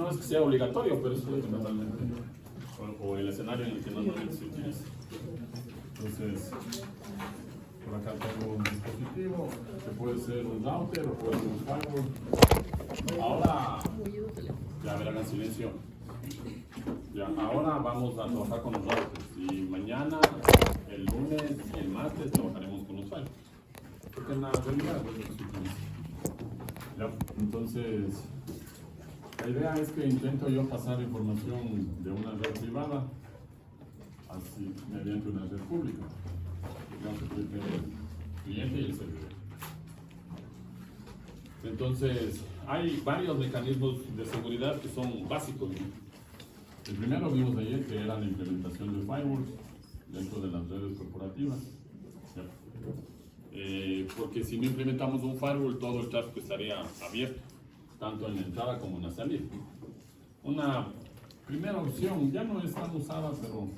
No es que sea obligatorio, pero es lo que normalmente, o el escenario en el que normalmente se utiliza. Entonces, por acá tengo un dispositivo que puede ser un router o puede ser un firewall. Ahora, ya verán en silencio. Ya, ahora vamos a trabajar con los routers y mañana, el lunes y el martes trabajaremos con los firewalls. Porque en la realidad es lo que se utiliza. Ya, entonces, la idea es que intento yo pasar información de una red privada así mediante una red pública. Digamos que el cliente y el servidor. Entonces, hay varios mecanismos de seguridad que son básicos, ¿no? El primero vimos ayer que era la implementación de firewalls dentro de las redes corporativas. Porque si no implementamos un firewall, todo el tráfico estaría abierto, tanto en la entrada como en la salida. Una primera opción, ya no es tan usada, pero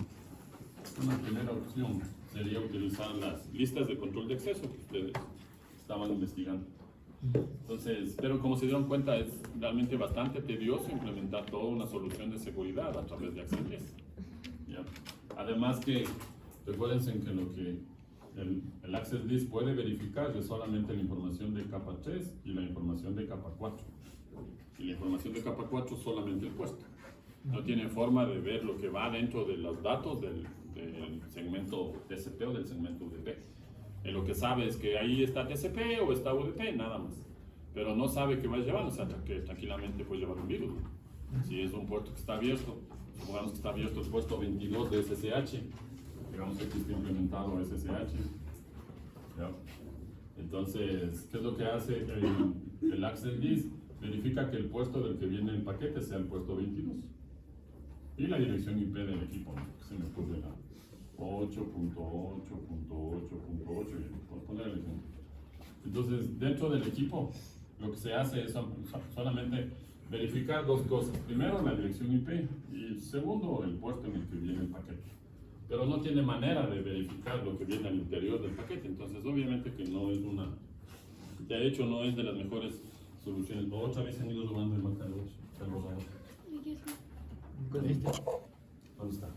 una primera opción sería utilizar las listas de control de acceso que ustedes estaban investigando. Entonces, pero como se dieron cuenta, es realmente bastante tedioso implementar toda una solución de seguridad a través de Access List. ¿Ya? Además que, recuérdense que lo que el Access List puede verificar es solamente la información de capa 3 y la información de capa 4. Y la información de capa 4 solamente el puesto. No tiene forma de ver lo que va dentro de los datos del segmento TCP o del segmento UDP. Lo que sabe es que ahí está TCP o está UDP, nada más. Pero no sabe qué va a llevar, o sea, que tranquilamente puede llevar un virus. Si es un puerto que está abierto, supongamos que está abierto el puerto 22 de SSH, digamos que está implementado SSH. ¿Ya? Entonces, ¿qué es lo que hace el Access List? Verifica que el puerto del que viene el paquete sea el puerto 22. Y la dirección IP del equipo, ¿no? Se me ocurre la 8.8.8.8, por poner el ejemplo. Entonces, dentro del equipo, lo que se hace es solamente verificar dos cosas. Primero, la dirección IP y segundo, el puerto en el que viene el paquete. Pero no tiene manera de verificar lo que viene al interior del paquete. Entonces, obviamente que no es una... De hecho, no es de las mejores soluciones. Otra vez han ido robando el marcador. ¿Dónde está? Ahí está.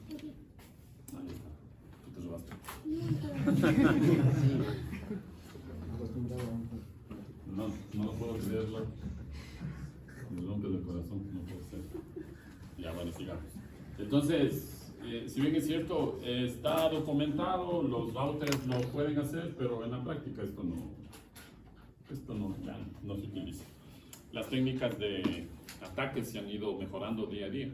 Tú te robaste. No lo puedo creerlo. Me rompe el corazón, no puede ser. Ya, bueno, sigamos. Entonces, si bien es cierto, está documentado, los routers lo pueden hacer, pero en la práctica esto ya no se utiliza. Las técnicas de ataques se han ido mejorando día a día.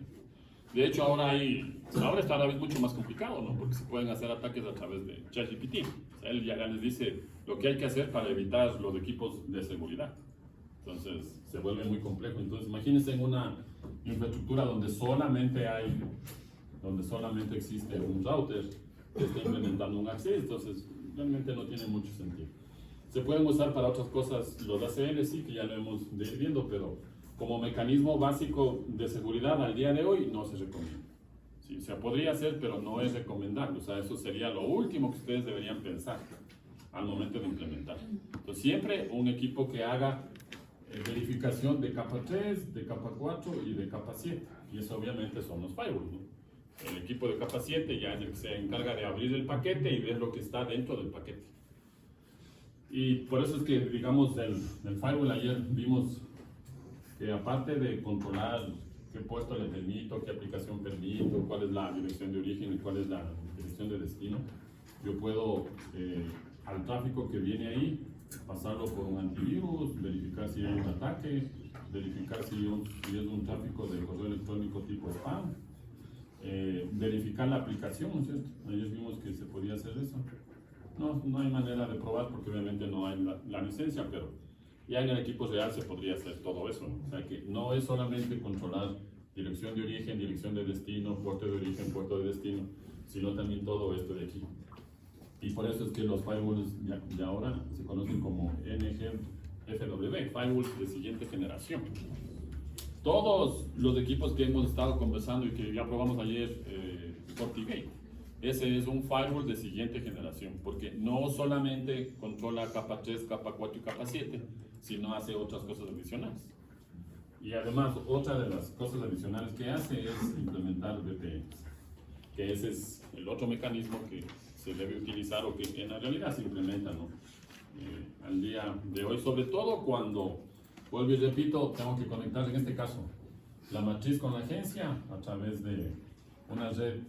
De hecho, ahora está cada vez mucho más complicado, ¿no? Porque se pueden hacer ataques a través de ChatGPT. O sea, él ya les dice lo que hay que hacer para evitar los equipos de seguridad. Entonces, se vuelve muy complejo. Entonces, imagínense en una infraestructura donde solamente existe un router que está implementando un access, entonces realmente no tiene mucho sentido. Se pueden usar para otras cosas los ACL, sí, que ya lo hemos de ir viendo, pero como mecanismo básico de seguridad al día de hoy no se recomienda. Sí, o sea, podría ser, pero no es recomendable. O sea, eso sería lo último que ustedes deberían pensar al momento de implementar. Entonces, siempre un equipo que haga verificación de capa 3, de capa 4 y de capa 7. Y eso obviamente son los firewalls, ¿no? El equipo de capa 7 ya es el que se encarga de abrir el paquete y ver lo que está dentro del paquete. Y por eso es que, digamos, del firewall ayer vimos que aparte de controlar qué puesto le permito, qué aplicación permito, cuál es la dirección de origen y cuál es la dirección de destino, yo puedo al tráfico que viene ahí pasarlo por un antivirus, verificar si hay un ataque, verificar si es un tráfico de correo electrónico tipo spam, verificar la aplicación, ¿no es cierto? Ayer vimos que se podía hacer eso. No hay manera de probar porque obviamente no hay la licencia, pero ya en el equipo real se podría hacer todo eso, ¿no? O sea que no es solamente controlar dirección de origen, dirección de destino, puerto de origen, puerto de destino, sino también todo esto de aquí. Y por eso es que los firewalls de ahora se conocen como NGFW, firewalls de siguiente generación. Todos los equipos que hemos estado conversando y que ya probamos ayer, FortiGate, ese es un firewall de siguiente generación, porque no solamente controla capa 3, capa 4 y capa 7, sino hace otras cosas adicionales. Y además, otra de las cosas adicionales que hace es implementar VPNs, que ese es el otro mecanismo que se debe utilizar o que en la realidad se implementa, ¿no? Al día de hoy, sobre todo cuando, vuelvo y repito, tengo que conectar en este caso la matriz con la agencia a través de una red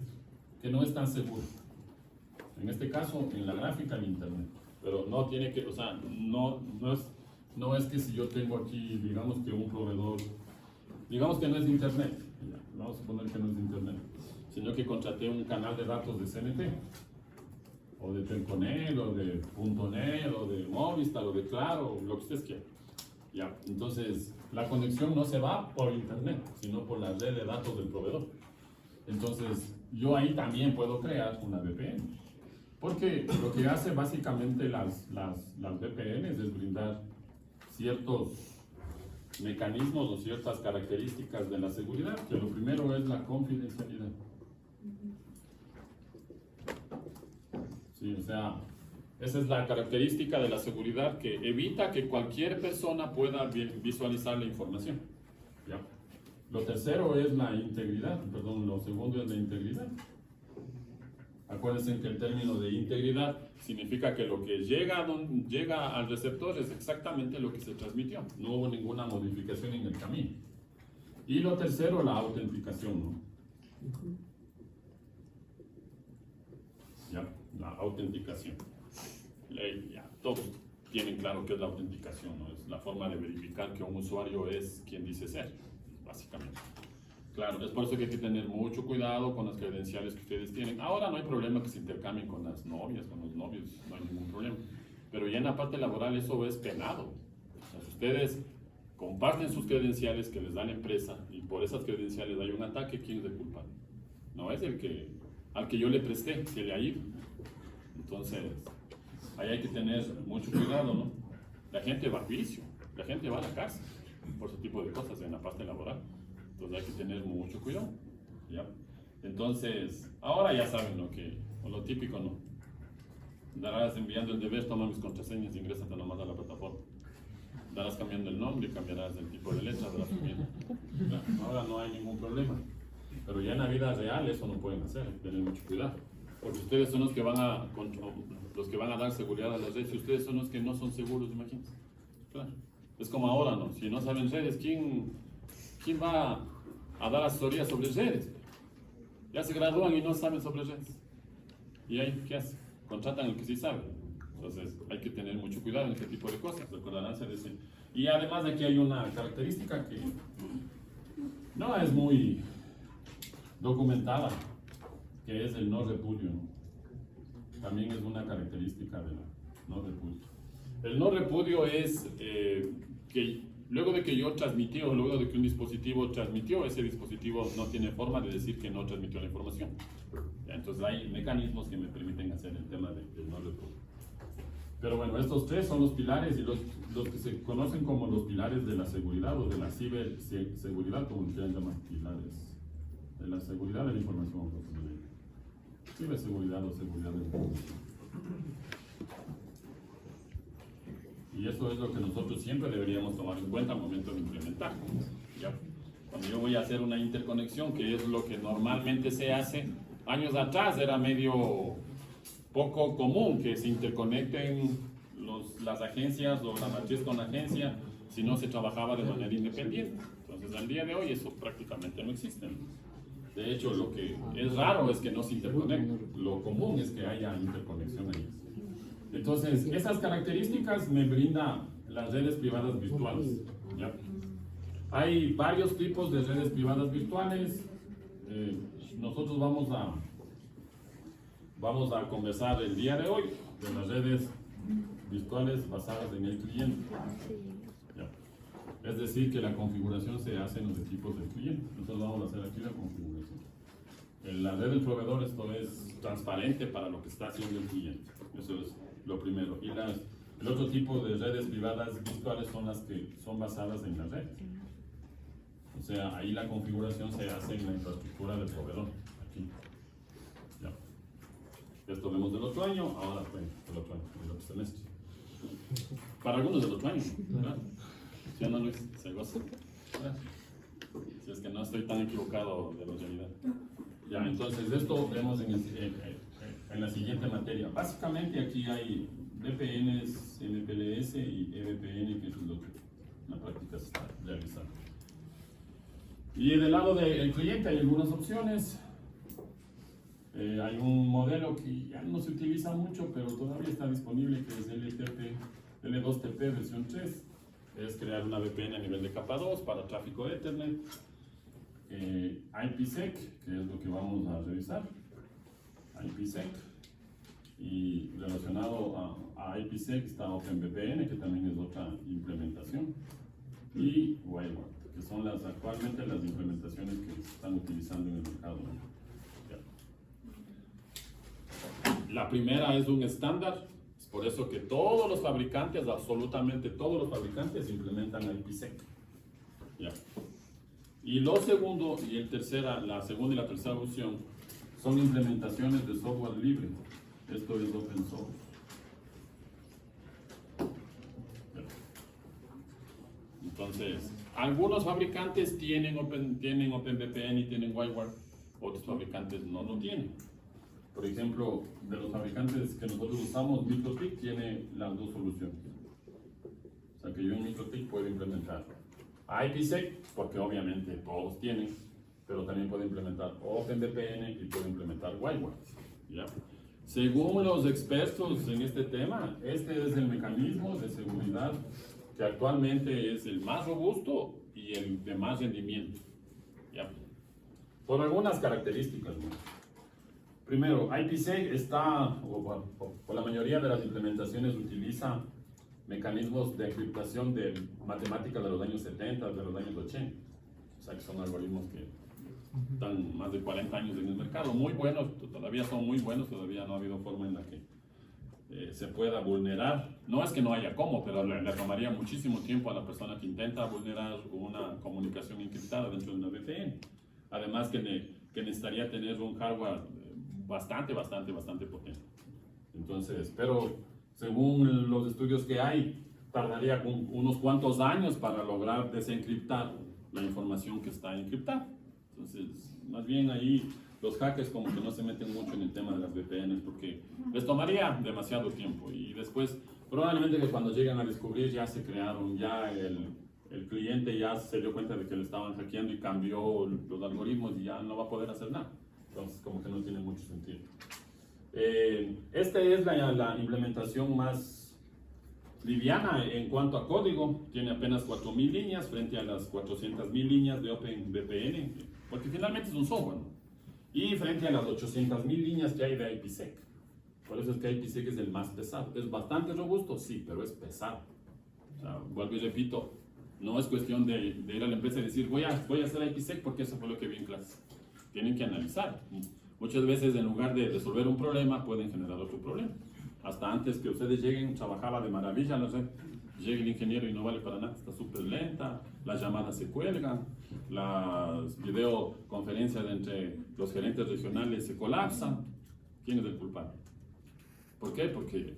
que no es tan segura. En este caso, en la gráfica, en internet. Pero no tiene que, o sea, no es que si yo tengo aquí, digamos que un proveedor, digamos que no es de internet, ya, vamos a suponer que no es de internet, sino que contraté un canal de datos de CNT, o de Telconet, o de .net, o de Movistar, o de Claro, lo que ustedes quieran. Ya, entonces, la conexión no se va por internet, sino por la red de datos del proveedor. Entonces, yo ahí también puedo crear una VPN. Porque lo que hace básicamente las VPNs es brindar ciertos mecanismos o ciertas características de la seguridad, que lo primero es la confidencialidad. Sí, o sea, esa es la característica de la seguridad que evita que cualquier persona pueda visualizar la información. ¿Ya? Lo tercero es la integridad, perdón, lo segundo es la integridad. Acuérdense que el término de integridad significa que lo que llega al receptor es exactamente lo que se transmitió. No hubo ninguna modificación en el camino. Y lo tercero, la autenticación, ¿no? Ya, la autenticación. Ya, todos tienen claro qué es la autenticación, ¿no? Es la forma de verificar que un usuario es quien dice ser, básicamente. Claro, es por eso que hay que tener mucho cuidado con las credenciales que ustedes tienen. Ahora no hay problema que se intercambien con las novias, con los novios, no hay ningún problema. Pero ya en la parte laboral eso es penado. O sea, si ustedes comparten sus credenciales que les da la empresa y por esas credenciales hay un ataque, ¿quién es el culpable? No es al que yo le presté, que le ha ido. Entonces, ahí hay que tener mucho cuidado, ¿no? La gente va a juicio, la gente va a la cárcel por ese tipo de cosas en la parte laboral. Entonces hay que tener mucho cuidado, ¿ya? Entonces, ahora ya saben lo que, o lo típico, ¿no? Darás enviando el deber, toma mis contraseñas, ingrésate nomás a la plataforma. Darás cambiando el nombre, cambiarás el tipo de letra, darás cambiando. Claro, ahora no hay ningún problema. Pero ya en la vida real eso no pueden hacer, hay que tener mucho cuidado. Porque ustedes son los que van a dar seguridad a las redes, y ustedes son los que no son seguros, imagínense. Claro. Es como ahora, ¿no? Si no saben redes, ¿quién va a dar asesoría sobre redes? Ya se gradúan y no saben sobre redes. ¿Y ahí qué hacen? Contratan al que sí sabe. Entonces hay que tener mucho cuidado en este tipo de cosas. Recordarán ser ese. Y además aquí hay una característica que no es muy documentada, que es el no repudio, ¿no? También es una característica de la no repudio. El no repudio es que luego de que yo transmití o luego de que un dispositivo transmitió, ese dispositivo no tiene forma de decir que no transmitió la información. ¿Ya? Entonces hay mecanismos que me permiten hacer el tema del no repudio. Pero bueno, estos tres son los pilares y los que se conocen como los pilares de la seguridad o de la ciberseguridad, como se llaman, pilares de la seguridad de la información. Ciberseguridad o seguridad de la información. Y eso es lo que nosotros siempre deberíamos tomar en cuenta al momento de implementar. ¿Ya? Cuando yo voy a hacer una interconexión, que es lo que normalmente se hace, años atrás era medio poco común que se interconecten las agencias o la matriz con la agencia si no se trabajaba de manera independiente. Entonces, al día de hoy eso prácticamente no existe. De hecho, lo que es raro es que no se interconecten. Lo común es que haya interconexión ahí. Entonces, esas características me brinda las redes privadas virtuales. ¿Ya? Hay varios tipos de redes privadas virtuales. Nosotros vamos a conversar el día de hoy de las redes virtuales basadas en el cliente. ¿Ya? Es decir, que la configuración se hace en los equipos del cliente. Nosotros vamos a hacer aquí la configuración. En la red del proveedor esto es transparente para lo que está haciendo el cliente. Eso es lo primero. Y el otro tipo de redes privadas virtuales son las que son basadas en la red. O sea, ahí la configuración se hace en la infraestructura del proveedor. Aquí. Ya. Esto vemos del otro año, ahora fue del otro año, del otro semestre. Para algunos del otro año, ¿verdad? Ya no, Luis, se goza. ¿verdad? Si es que no estoy tan equivocado de la realidad. Ya, entonces esto vemos en la siguiente materia. Básicamente aquí hay VPNs, MPLS y EVPN, que es lo que en la práctica se está realizando. Y del lado del cliente hay algunas opciones. Hay un modelo que ya no se utiliza mucho, pero todavía está disponible, que es L2TP versión 3. Es crear una VPN a nivel de capa 2 para tráfico de Ethernet. IPsec, que es lo que vamos a revisar. IPsec. Y relacionado a IPsec está OpenVPN, que también es otra implementación. Y WireGuard, que son actualmente las implementaciones que se están utilizando en el mercado. La primera es un estándar, es por eso que todos los fabricantes, absolutamente todos los fabricantes, implementan IPsec. ¿Ya? Y lo segundo y la segunda y la tercera opción son implementaciones de software libre. Esto es open source. Entonces, algunos fabricantes tienen OpenVPN y tienen WireGuard, otros fabricantes no lo tienen. Por ejemplo, de los fabricantes que nosotros usamos, MikroTik tiene las dos soluciones. O sea que yo en MikroTik puedo implementar IPsec, porque obviamente todos tienen, pero también puedo implementar OpenVPN y puedo implementar WireGuard. ¿Ya? Según los expertos en este tema, este es el mecanismo de seguridad que actualmente es el más robusto y el de más rendimiento. ¿Ya? Por algunas características, ¿no? Primero, IPsec por la mayoría de las implementaciones utiliza mecanismos de encriptación de matemática de los años 70, de los años 80. O sea que son algoritmos que están más de 40 años en el mercado, muy buenos, todavía son muy buenos, todavía no ha habido forma en la que se pueda vulnerar. No es que no haya cómo, pero le tomaría muchísimo tiempo a la persona que intenta vulnerar una comunicación encriptada dentro de una VPN. Además que necesitaría tener un hardware bastante potente. Entonces, pero según los estudios que hay, tardaría unos cuantos años para lograr desencriptar la información que está encriptada. Entonces, más bien ahí los hackers como que no se meten mucho en el tema de las VPNs porque les tomaría demasiado tiempo y después probablemente que cuando llegan a descubrir ya se crearon, ya el cliente ya se dio cuenta de que le estaban hackeando y cambió los algoritmos y ya no va a poder hacer nada. Entonces como que no tiene mucho sentido. Esta es la implementación más liviana en cuanto a código, tiene apenas 4.000 líneas frente a las 400.000 líneas de OpenVPN, porque finalmente es un software, ¿no? Y frente a las 800.000 líneas que hay de IPsec. Por eso es que IPsec es el más pesado. Es bastante robusto, sí, pero es pesado. O sea, vuelvo y repito, no es cuestión de ir a la empresa y decir voy a hacer IPsec porque eso fue lo que vi en clase. Tienen que analizar. Muchas veces en lugar de resolver un problema pueden generar otro problema. Hasta antes que ustedes lleguen trabajaba de maravilla la red. Llega el ingeniero y no vale para nada, está súper lenta, las llamadas se cuelgan, las videoconferencias entre los gerentes regionales se colapsan. ¿Quién es el culpable? ¿Por qué? Porque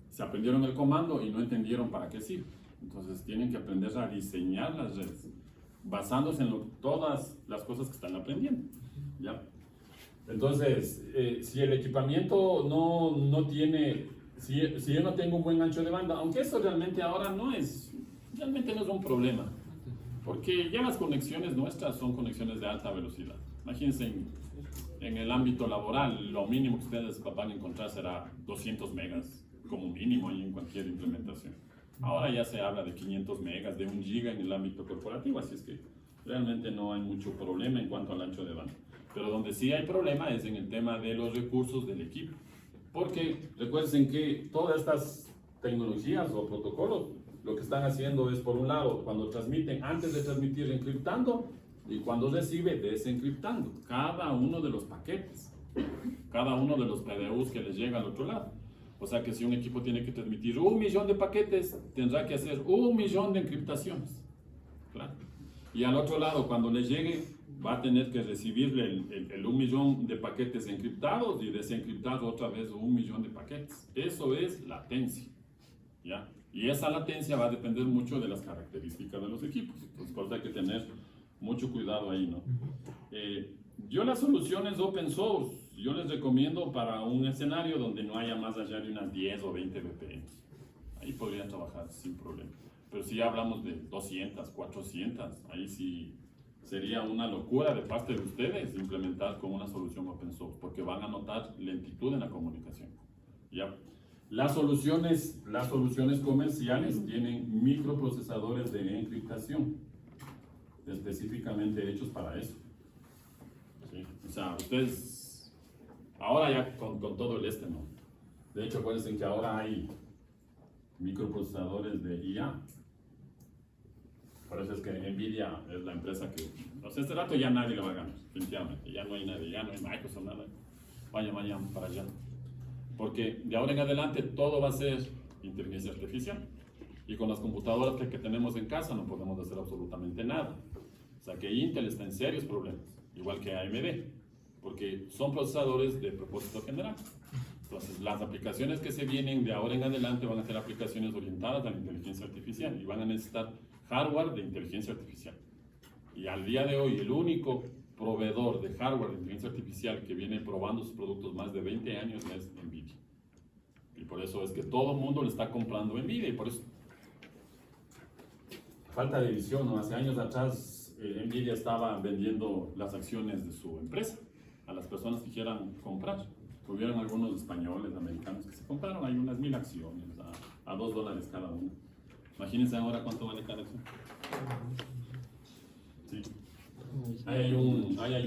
se aprendieron el comando y no entendieron para qué sirve. Entonces tienen que aprender a diseñar las redes basándose en todas las cosas que están aprendiendo. ¿Ya? Entonces, si el equipamiento no tiene, si yo no tengo un buen ancho de banda, aunque eso realmente ahora realmente no es un problema, porque ya las conexiones nuestras son conexiones de alta velocidad. Imagínense en el ámbito laboral, lo mínimo que ustedes van a encontrar será 200 megas como mínimo ahí en cualquier implementación. Ahora ya se habla de 500 megas, de 1 giga en el ámbito corporativo, así es que realmente no hay mucho problema en cuanto al ancho de banda. Pero donde sí hay problema es en el tema de los recursos del equipo. Porque recuerden que todas estas tecnologías o protocolos lo que están haciendo es, por un lado, cuando transmiten, antes de transmitir, encriptando, y cuando recibe, desencriptando cada uno de los paquetes, cada uno de los PDUs que les llega al otro lado. O sea que si un equipo tiene que transmitir 1 millón de paquetes, tendrá que hacer 1 millón de encriptaciones. Claro. Y al otro lado, cuando les llegue, va a tener que recibir el 1 millón de paquetes encriptados y desencriptar otra vez 1 millón de paquetes. Eso es latencia, ¿ya? Y esa latencia va a depender mucho de las características de los equipos. Entonces, por eso hay que tener mucho cuidado ahí, ¿no? Yo las soluciones open source, yo les recomiendo para un escenario donde no haya más allá de unas 10 o 20 VPNs. Ahí podrían trabajar sin problema. Pero si ya hablamos de 200, 400, ahí sí sería una locura de parte de ustedes implementar con una solución open source, porque van a notar lentitud en la comunicación. ¿Ya? Las soluciones comerciales tienen microprocesadores de encriptación, específicamente hechos para eso. ¿Sí? O sea, ustedes, ahora ya con todo el ¿no? De hecho, acuérdense que ahora hay microprocesadores de IA. Por eso es que Nvidia es la empresa que, o sea, este rato ya nadie le va a ganar, definitivamente. Ya no hay nadie, ya no hay Microsoft, nada. Vayan para allá. Porque de ahora en adelante todo va a ser inteligencia artificial. Y con las computadoras que tenemos en casa no podemos hacer absolutamente nada. O sea que Intel está en serios problemas, igual que AMD, porque son procesadores de propósito general. Entonces, las aplicaciones que se vienen de ahora en adelante van a ser aplicaciones orientadas a la inteligencia artificial y van a necesitar hardware de inteligencia artificial. Y al día de hoy, el único proveedor de hardware de inteligencia artificial que viene probando sus productos más de 20 años es Nvidia. Y por eso es que todo el mundo le está comprando Nvidia y por eso falta de visión, ¿no? Hace años atrás Nvidia estaba vendiendo las acciones de su empresa a las personas que quieran comprar. Hubieron algunos españoles, americanos que se compraron ahí unas 1000 acciones a $2 cada una. Imagínense ahora cuánto vale cada acción. Sí. Hay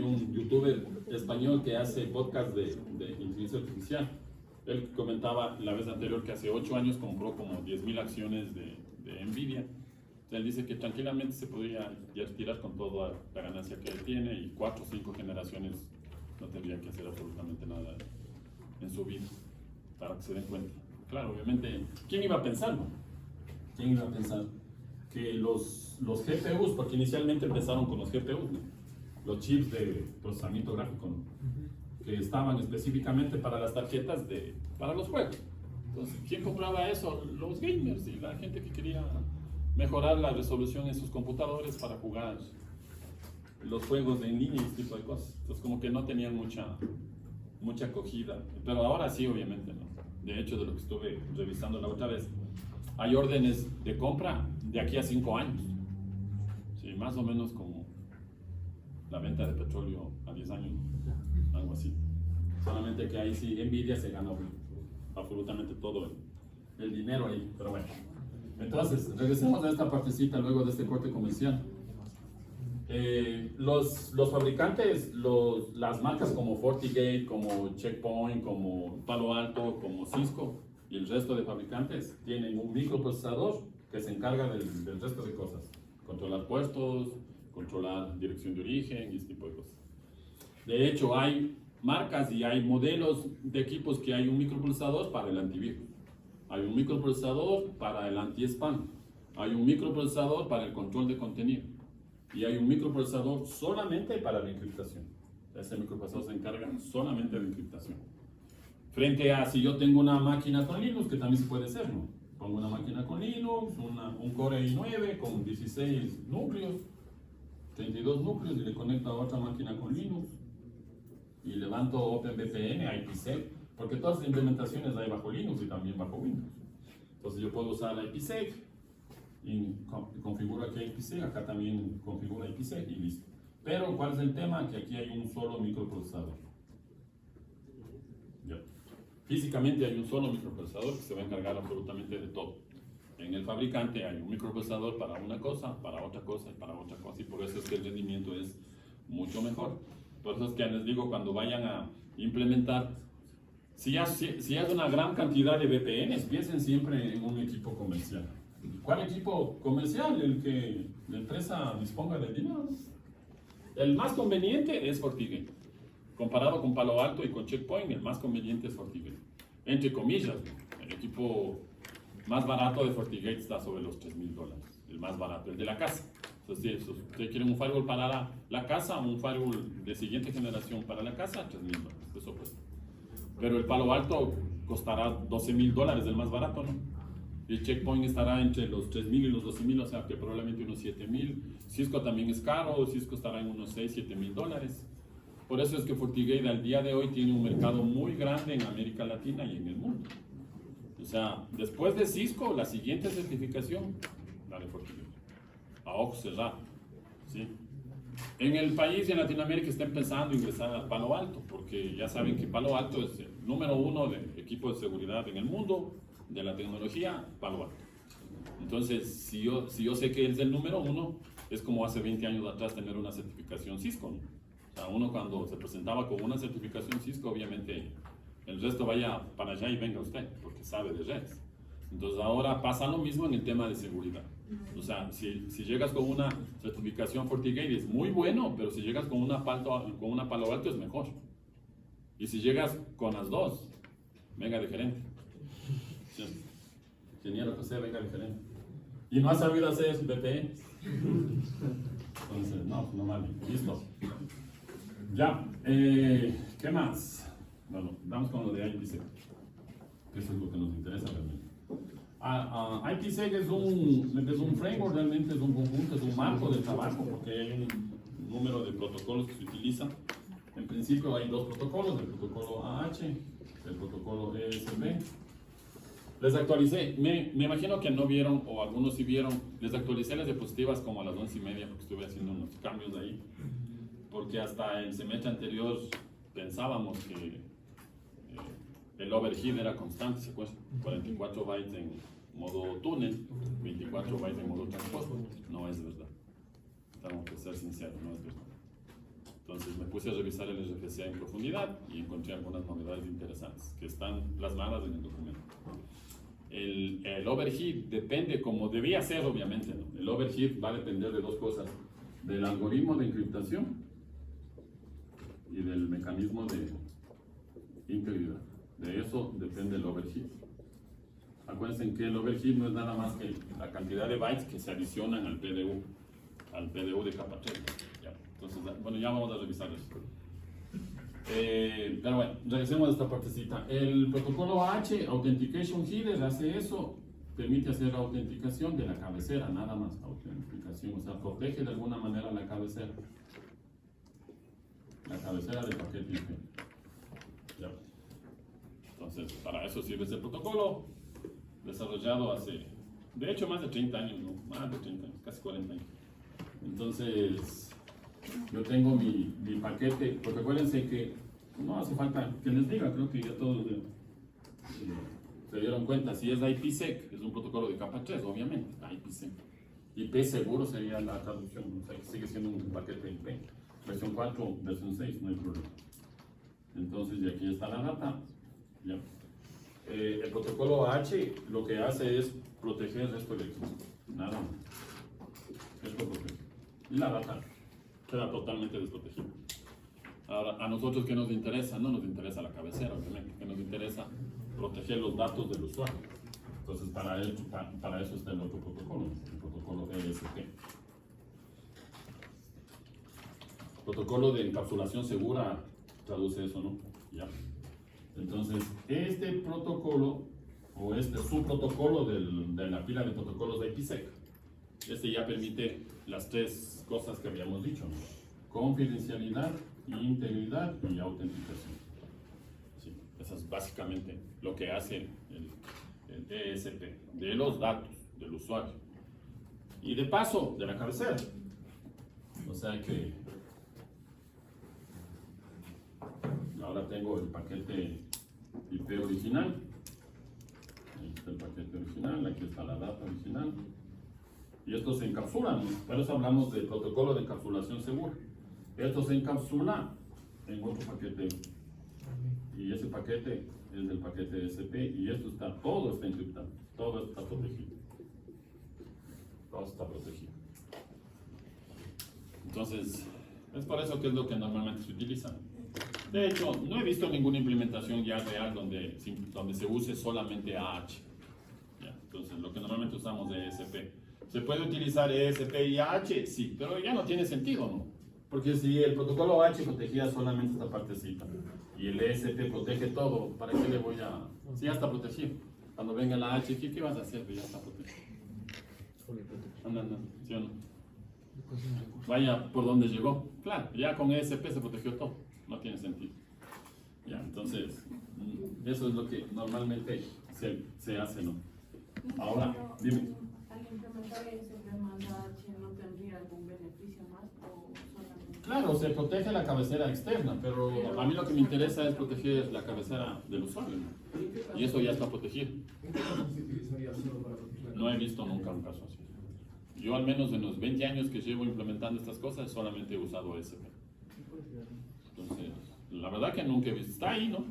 un youtuber español que hace podcast de inteligencia artificial. Él comentaba la vez anterior que hace 8 años compró como 10,000 acciones de Nvidia. Él dice que tranquilamente se podría ya retirar con toda la ganancia que él tiene y 4 o 5 generaciones no tendría que hacer absolutamente nada en su vida para que se den cuenta. Claro, obviamente, ¿quién iba a pensar, no? ¿Quién iba a pensar que los GPUs, porque inicialmente empezaron con los GPUs, ¿no? Los chips de procesamiento gráfico, ¿no? Que estaban específicamente para las tarjetas para los juegos? Entonces, ¿quién compraba eso? Los gamers y la gente que quería mejorar la resolución en sus computadores para jugar los juegos en línea y ese tipo de cosas. Entonces, como que no tenían mucha acogida, pero ahora sí, obviamente, ¿no? De hecho, de lo que estuve revisando la otra vez, hay órdenes de compra de aquí a 5 años. Sí, más o menos como la venta de petróleo a 10 años, algo así. Solamente que ahí sí, Nvidia se ganó absolutamente todo el dinero ahí, pero bueno. Entonces, regresemos a esta partecita luego de este corte comercial. Los fabricantes, las marcas como FortiGate, como Checkpoint, como Palo Alto, como Cisco y el resto de fabricantes tienen un microprocesador que se encarga del resto de cosas. Controlar puestos, controlar dirección de origen y ese tipo de cosas. De hecho, hay marcas y hay modelos de equipos que hay un microprocesador para el antivirus. Hay un microprocesador para el anti-spam. Hay un microprocesador para el control de contenido. Y hay un microprocesador solamente para la encriptación. Ese microprocesador se encarga solamente de encriptación. Frente a si yo tengo una máquina con Linux, que también se puede hacer, ¿no? Pongo una máquina con Linux, un Core i9 con 16 núcleos, 32 núcleos y le conecto a otra máquina con Linux. Y levanto OpenVPN, IPsec, porque todas las implementaciones hay bajo Linux y también bajo Windows. Entonces yo puedo usar IPsec y configuro aquí IPsec, acá también configuro IPsec y listo. Pero ¿cuál es el tema? Que aquí hay un solo microprocesador. ¿Ya? Físicamente hay un solo microprocesador que se va a encargar absolutamente de todo. En el fabricante hay un microprocesador para una cosa, para otra cosa y para otra cosa, y por eso es que el rendimiento es mucho mejor. Por eso es que les digo, cuando vayan a implementar, si hay una gran cantidad de VPNs, piensen siempre en un equipo comercial. ¿Cuál equipo comercial? El que la empresa disponga de dinero. El más conveniente es FortiGate. Comparado con Palo Alto y con Checkpoint, el más conveniente es FortiGate. Entre comillas, el equipo más barato de FortiGate está sobre los $3,000. El más barato, el de la casa. Entonces, si ustedes quieren un firewall para la casa, un firewall de siguiente generación para la casa, $3,000. Eso cuesta. Pero el Palo Alto costará $12,000, el más barato, ¿no? y el Checkpoint estará entre los 3.000 y los 12.000, o sea que probablemente unos 7.000. Cisco también es caro, Cisco estará en unos 6-7.000 dólares. Por eso es que FortiGate al día de hoy tiene un mercado muy grande en América Latina y en el mundo. O sea, después de Cisco, la siguiente certificación, la de FortiGate. A ojos cerrados, ¿sí? En el país y en Latinoamérica está empezando a ingresar a Palo Alto, porque ya saben que Palo Alto es el número 1 de equipo de seguridad en el mundo, de la tecnología, Palo Alto. Entonces, si yo sé que es el número 1, es como hace 20 años atrás tener una certificación Cisco, ¿no? O sea, uno cuando se presentaba con una certificación Cisco, obviamente el resto vaya para allá y venga usted, porque sabe de redes. Entonces ahora pasa lo mismo en el tema de seguridad. O sea, si llegas con una certificación FortiGate es muy bueno, pero si llegas con una Palo Alto es mejor. Y si llegas con las dos, venga de gerente. Sí. Ingeniero José, venga de gerente. Y no ha sabido hacer VPN. Entonces, no vale. Listo. Ya, ¿qué más? Bueno, vamos con lo de IPsec. Eso es lo que nos interesa realmente. IPsec es un framework, realmente es un conjunto, es un marco de trabajo, porque hay un número de protocolos que se utilizan. En principio hay dos protocolos, el protocolo AH, el protocolo ESP. Les actualicé, me imagino que no vieron, o algunos sí vieron, les actualicé las diapositivas como a las 11:30, porque estuve haciendo unos cambios ahí. Porque hasta el semestre anterior pensábamos que el overhead era constante, ¿se acuerdan? 44 bytes en modo túnel, 24 bytes en modo transporte. No es verdad. Tengo que ser sincero, no es verdad. Entonces me puse a revisar el RFC en profundidad y encontré algunas novedades interesantes que están plasmadas en el documento. El overhead depende, como debía ser obviamente, ¿no? El overhead va a depender de dos cosas: del algoritmo de encriptación y del mecanismo de integridad. De eso depende el overhead. Acuérdense que el overhead no es nada más que la cantidad de bytes que se adicionan al PDU de capa 3. Ya. Entonces, bueno, ya vamos a revisar eso. Pero bueno, regresemos a esta partecita. El protocolo H, Authentication Header, hace eso, permite hacer autenticación de la cabecera, nada más autenticación, o sea, protege de alguna manera la cabecera del paquete IP. Ya. Entonces, para eso sirve ese protocolo, desarrollado hace, de hecho, más de 30 años, ¿no? Más de 30 años, casi 40 años. Entonces, yo tengo mi paquete, porque acuérdense que no hace falta que les diga, creo que ya todos se dieron cuenta. Si es IPsec, es un protocolo de capa 3, obviamente, IPsec. IP seguro sería la traducción, o sea, sigue siendo un paquete IP. Versión 4, versión 6, no hay problema. Entonces, y aquí está la data. Ya. El protocolo H lo que hace es proteger el resto del equipo, nada más. Esto protege. Y la data queda totalmente desprotegida. Ahora, a nosotros, ¿qué nos interesa? No nos interesa la cabecera, obviamente, que nos interesa proteger los datos del usuario. Entonces, para eso está el otro protocolo, el protocolo ESP. Protocolo de encapsulación segura traduce eso, ¿no? Ya. Entonces, este protocolo, o este subprotocolo de la pila de protocolos de IPsec, este ya permite las tres cosas que habíamos dicho, ¿no? Confidencialidad, integridad y autenticación. Sí, eso es básicamente lo que hace el ESP, de los datos del usuario. Y de paso, de la cabecera. O sea que ahora tengo el paquete IP original. Ahí está el paquete original, aquí está la data original. Y estos se encapsulan, ¿no? Por eso hablamos del protocolo de encapsulación segura. Esto se encapsula en otro paquete. Y ese paquete es del paquete SP. Y esto todo está encriptado. Todo está protegido. Todo está protegido. Entonces, es por eso que es lo que normalmente se utiliza. De hecho, no he visto ninguna implementación ya real donde se use solamente AH. ¿Ya? Entonces, lo que normalmente usamos es ESP. ¿Se puede utilizar ESP y AH? Sí, pero ya no tiene sentido, ¿no? Porque si el protocolo AH protegía solamente esta partecita y el ESP protege todo, ¿para qué le voy a...? Si ya está protegido. Cuando venga la H, ¿qué vas a hacer? Ya está protegido. Anda, ¿sí o no? Vaya por donde llegó. Claro, ya con ESP se protegió todo. No tiene sentido. Ya, entonces, eso es lo que normalmente se hace, ¿no? Ahora, dime. ¿Al implementar ESP más H no tendría algún beneficio más o solamente? Claro, se protege la cabecera externa, pero a mí lo que me interesa es proteger la cabecera del usuario, ¿no? Y eso ya está protegido. ¿En qué caso se utilizaría solo para proteger? No he visto nunca un caso así. Yo al menos en los 20 años que llevo implementando estas cosas solamente he usado ESP. Entonces, la verdad que nunca he visto, está ahí, ¿no?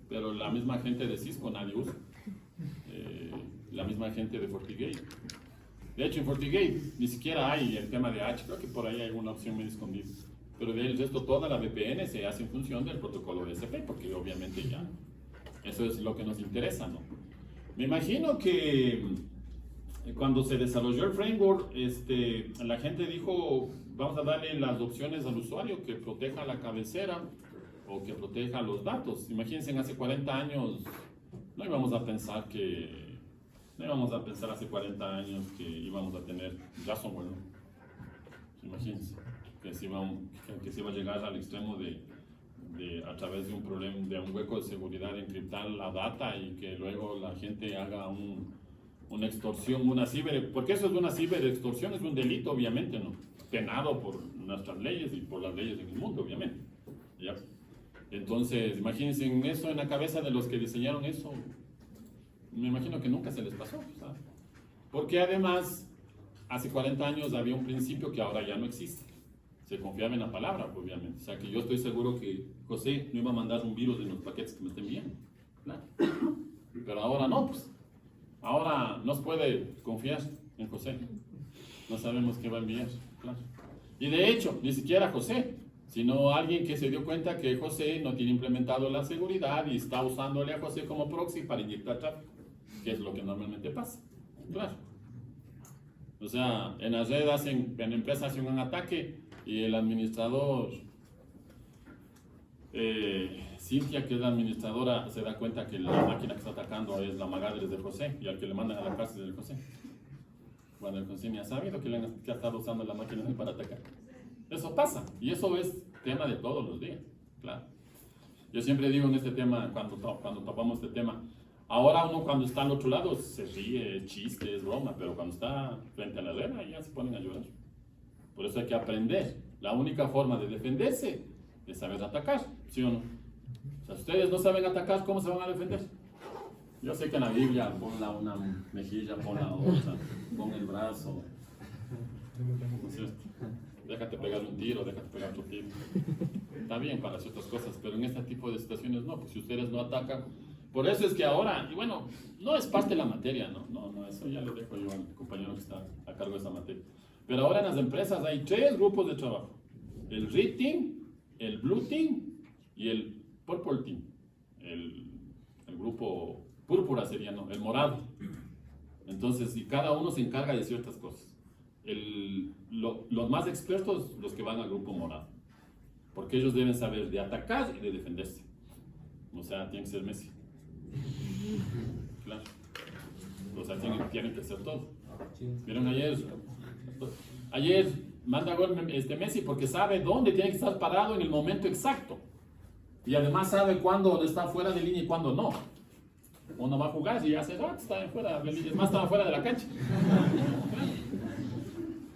Pero la misma gente de Cisco nadie usa. La misma gente de FortiGate. De hecho, en FortiGate ni siquiera hay el tema de H, creo que por ahí hay alguna opción medio escondida. Pero del resto, toda la VPN se hace en función del protocolo ESP, porque obviamente ya, eso es lo que nos interesa, ¿no? Me imagino que cuando se desarrolló el framework, la gente dijo, vamos a darle las opciones al usuario que proteja la cabecera o que proteja los datos. Imagínense, hace 40 años no íbamos a pensar hace 40 años que íbamos a tener ransomware, ¿no? Imagínense que se iba a llegar al extremo de a través de un problema, de un hueco de seguridad, encriptar la data y que luego la gente haga una extorsión, porque eso es una ciberextorsión, es un delito, obviamente, ¿no? Penado por nuestras leyes y por las leyes en el mundo, obviamente. ¿Ya? Entonces, imagínense en eso, en la cabeza de los que diseñaron eso, me imagino que nunca se les pasó, ¿sabes? Porque además, hace 40 años había un principio que ahora ya no existe. Se confiaba en la palabra, obviamente. O sea, que yo estoy seguro que José no iba a mandar un virus en los paquetes que me estén enviando. Claro. Pero ahora no, pues. Ahora no se puede confiar en José. No sabemos qué va a enviar, claro. Y de hecho, ni siquiera José, sino alguien que se dio cuenta que José no tiene implementado la seguridad y está usándole a José como proxy para inyectar tráfico, que es lo que normalmente pasa, claro. O sea, en las redes, en empresas hacen un ataque y el administrador, Cintia, que es la administradora, se da cuenta que la máquina que está atacando es la Magadres de José y al que le mandan a la cárcel del José. Bueno, el José ni ha sabido que ha estado usando la máquina para atacar. Eso pasa y eso es tema de todos los días, claro. Yo siempre digo en este tema, cuando topamos este tema, ahora uno cuando está al otro lado se ríe, es chiste, es broma, pero cuando está frente a la red ya se ponen a llorar. Por eso hay que aprender. La única forma de defenderse es saber atacar, ¿sí o no? O sea, si ustedes no saben atacar, ¿cómo se van a defender? Yo sé que en la Biblia ponla una mejilla, pon la otra, pon el brazo. ¿No es cierto? Déjate pegar un tiro, déjate pegar otro tiro. Está bien para ciertas cosas, pero en este tipo de situaciones no, pues si ustedes no atacan. Por eso es que ahora, y bueno, no es parte de la materia, no, eso ya le dejo yo al compañero que está a cargo de esa materia. Pero ahora en las empresas hay 3 grupos de trabajo: el Red Team, el Blue Team y el Purple Team. El grupo púrpura sería, no, el morado. Entonces, y cada uno se encarga de ciertas cosas. Los más expertos, los que van al grupo morado, porque ellos deben saber de atacar y de defenderse. O sea, tienen que ser Messi. Claro. O sea, tienen que ser todo. Vieron ayer manda gol Messi porque sabe dónde tiene que estar parado en el momento exacto. Y además sabe cuándo está fuera de línea y cuándo no. Uno va a jugar y hace rato está fuera de línea, más estaba fuera de la cancha.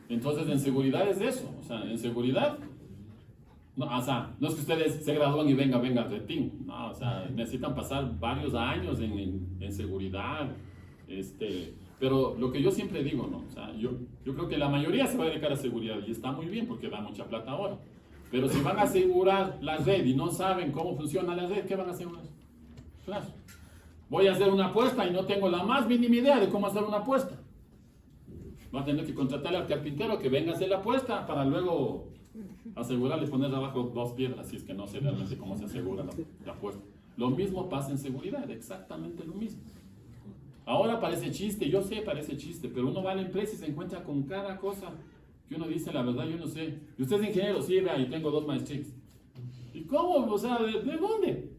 Entonces, en seguridad es eso. O sea, en seguridad, no, o sea, no es que ustedes se gradúan y venga al retín. No, o sea, necesitan pasar varios años en seguridad. Pero lo que yo siempre digo, ¿no? O sea, yo creo que la mayoría se va a dedicar a seguridad y está muy bien porque da mucha plata ahora. Pero si van a asegurar la red y no saben cómo funciona la red, ¿qué van a asegurar? Claro. Voy a hacer una apuesta y no tengo la más mínima idea de cómo hacer una apuesta. Va a tener que contratarle al carpintero que venga a hacer la apuesta para luego asegurarle, poner abajo 2 piedras, si es que no sé realmente cómo se asegura la apuesta. Lo mismo pasa en seguridad, exactamente lo mismo. Ahora parece chiste, yo sé, parece chiste, pero uno va a la empresa y se encuentra con cada cosa que uno dice, la verdad, yo no sé. Y usted es ingeniero, sí, vea, y tengo 2 maestrías. ¿Y cómo? O sea, ¿de dónde?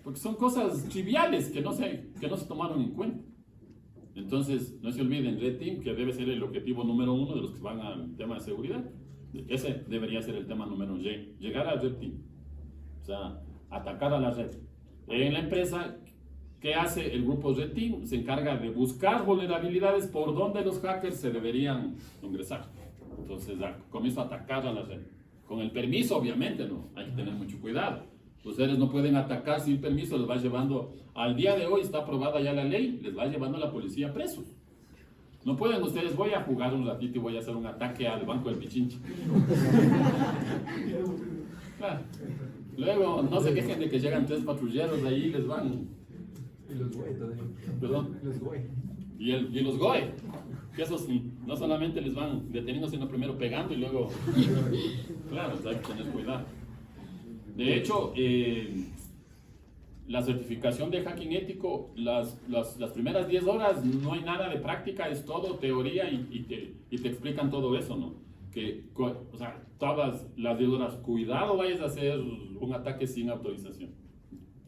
porque son cosas triviales que no se tomaron en cuenta. Entonces, no se olviden, Red Team, que debe ser el objetivo número 1 de los que van al tema de seguridad. Ese debería ser el tema número Y, llegar al Red Team. O sea, atacar a la red. En la empresa, ¿qué hace el grupo Red Team? Se encarga de buscar vulnerabilidades por donde los hackers se deberían ingresar. Entonces, comienza a atacar a la red. Con el permiso, obviamente, ¿no? Hay que tener mucho cuidado. Ustedes no pueden atacar sin permiso, les va llevando, al día de hoy está aprobada ya la ley, les va llevando la policía presos. No pueden ustedes, voy a jugar un ratito y voy a hacer un ataque al Banco del Pichinche. Claro. Luego, no se quejen de que llegan 3 patrulleros de ahí y les van. Y los GOE también. ¿Perdón? Los GOE. Y los GOE, que esos no solamente les van deteniendo, sino primero pegando y luego. Claro, hay que tener cuidado. De hecho, la certificación de hacking ético, las primeras 10 horas no hay nada de práctica, es todo teoría y te explican todo eso, ¿no? O sea, todas las 10 horas, cuidado vayas a hacer un ataque sin autorización.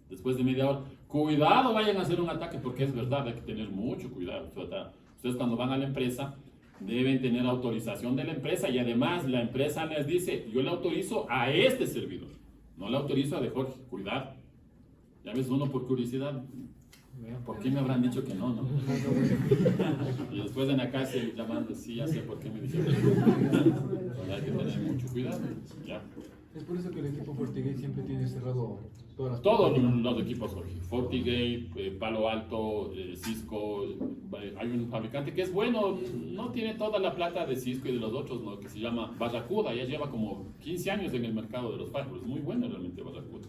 Después de media hora, cuidado vayan a hacer un ataque, porque es verdad, hay que tener mucho cuidado. Ustedes cuando van a la empresa deben tener autorización de la empresa y además la empresa les dice, yo le autorizo a este servidor, no le autorizo a de Jorge, cuidado. Ya ves, uno por curiosidad, ¿por qué me habrán dicho que no, no? Y después en la cárcel llamando, sí, ya sé por qué me dijeron. Hay que tener mucho cuidado, ya. Es por eso que el equipo FortiGate siempre tiene cerrado todas las Todos puertas. los equipos, Jorge. FortiGate, Palo Alto, Cisco. Hay un fabricante que es bueno, no tiene toda la plata de Cisco y de los otros, ¿no? Que se llama Barracuda. Ya lleva como 15 años en el mercado de los firewalls. Muy bueno realmente Barracuda.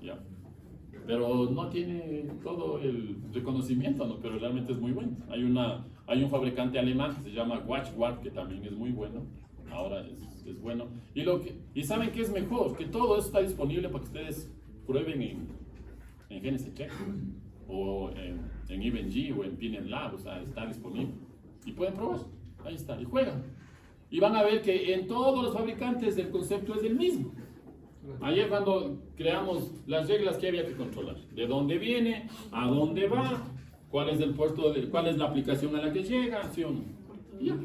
Ya. Pero no tiene todo el reconocimiento, ¿no? Pero realmente es muy bueno. Hay un fabricante alemán que se llama WatchGuard, que también es muy bueno. Ahora es bueno. Y saben que es mejor, que todo eso está disponible para que ustedes prueben en Genesis Check o en EvenG o en Pinion Lab, o sea, está disponible. Y pueden probar, ahí está, y juegan. Y van a ver que en todos los fabricantes el concepto es el mismo. Ayer cuando creamos las reglas que había que controlar, de dónde viene, a dónde va, cuál es el puerto, cuál es la aplicación a la que llega, ¿sí o no? Y ya.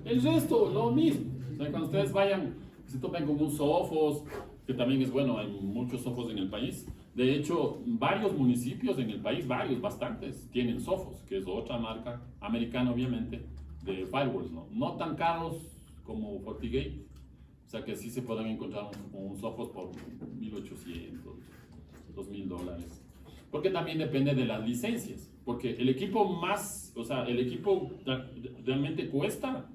El resto, lo mismo. O sea, cuando ustedes vayan, se topen con un Sophos, que también es bueno, hay muchos Sophos en el país. De hecho, varios municipios en el país, bastantes, tienen Sophos, que es otra marca americana, obviamente, de firewalls, ¿no? No tan caros como FortiGate, o sea que sí se pueden encontrar un Sophos por $1,800, $2,000. Porque también depende de las licencias. Porque el equipo el equipo realmente cuesta,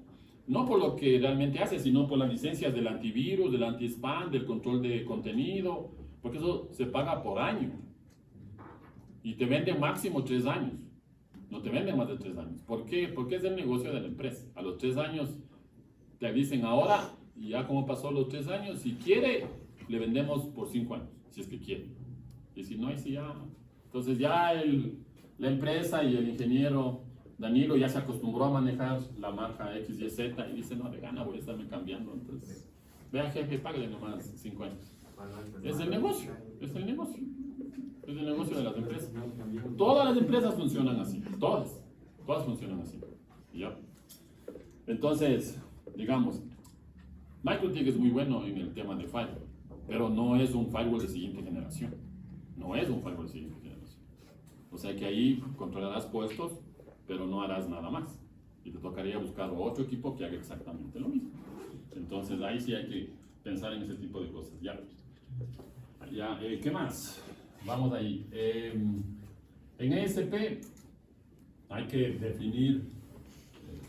no por lo que realmente hace, sino por las licencias del antivirus, del anti-spam, del control de contenido, porque eso se paga por año. Y te venden máximo 3 años. No te venden más de 3 años. ¿Por qué? Porque es el negocio de la empresa. A los 3 años te dicen ahora, y ya como pasó los 3 años, si quiere, le vendemos por 5 años, si es que quiere. Y si no, y si ya. Entonces ya la empresa y el ingeniero Danilo ya se acostumbró a manejar la marca X, Y, Z y dice, no, de gana voy a estarme cambiando. Entonces, vea jefe, págale nomás 5 años. Es el negocio, es el negocio. Es el negocio de las empresas. Todas las empresas funcionan así, todas funcionan así. ¿Ya? Entonces, digamos, MikroTik es muy bueno en el tema de firewall, pero no es un firewall de siguiente generación. No es un firewall de siguiente generación. O sea que ahí controlarás puestos, pero no harás nada más. Y te tocaría buscar otro equipo que haga exactamente lo mismo. Entonces ahí sí hay que pensar en ese tipo de cosas. Ya, ¿qué más? Vamos ahí. En ESP hay que definir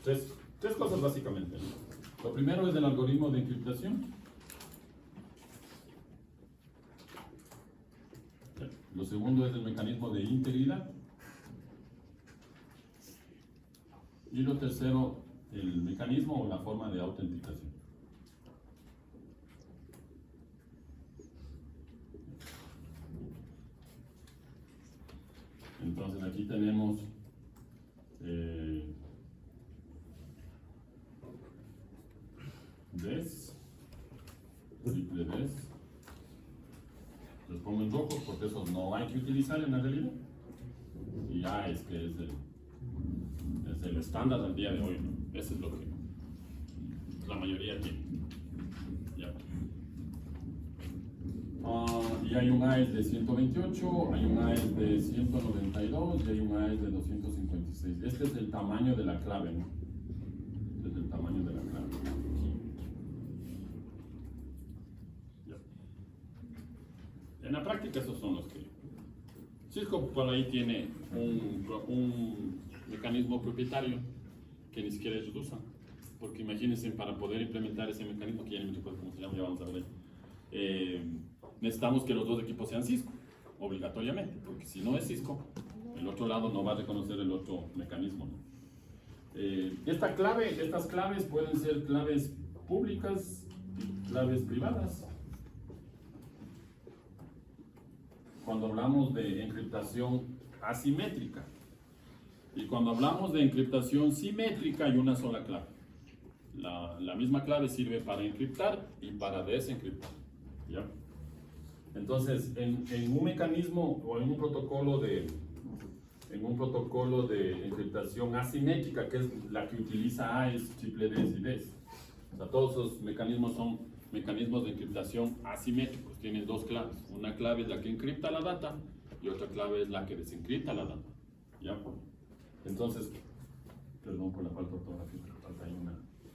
tres cosas básicamente, ¿no? Lo primero es el algoritmo de encriptación. Lo segundo es el mecanismo de integridad. Y lo tercero, el mecanismo o la forma de autenticación. Entonces aquí tenemos DES, triple DES, los pongo en rojo porque esos no hay que utilizar en la realidad. Y ya es que es el estándar del día de hoy, ¿no? Eso es lo que la mayoría tiene. Ya. Y hay un AES de 128, hay un AES de 192 y hay un AES de 256. Este es el tamaño de la clave, ¿no? Este es el tamaño de la clave. Ya. En la práctica esos son los que... Cisco por ahí tiene un mecanismo propietario que ni siquiera ellos usan. Porque imagínense, para poder implementar ese mecanismo, que ya ni me recuerdo cómo se llama, ya vamos a ver ahí, necesitamos que los dos equipos sean Cisco, obligatoriamente, porque si no es Cisco, el otro lado no va a reconocer el otro mecanismo, ¿no? Estas claves pueden ser claves públicas y claves privadas. Cuando hablamos de encriptación asimétrica, y cuando hablamos de encriptación simétrica, hay una sola clave. La misma clave sirve para encriptar y para desencriptar, ¿ya? Entonces, en un mecanismo o en un protocolo de encriptación asimétrica, que es la que utiliza AES, triple Ds y Ds, o sea, todos esos mecanismos son mecanismos de encriptación asimétricos, tienen dos claves. Una clave es la que encripta la data y otra clave es la que desencripta la data, ¿ya? Entonces, perdón por la falta ortográfica, falta ahí una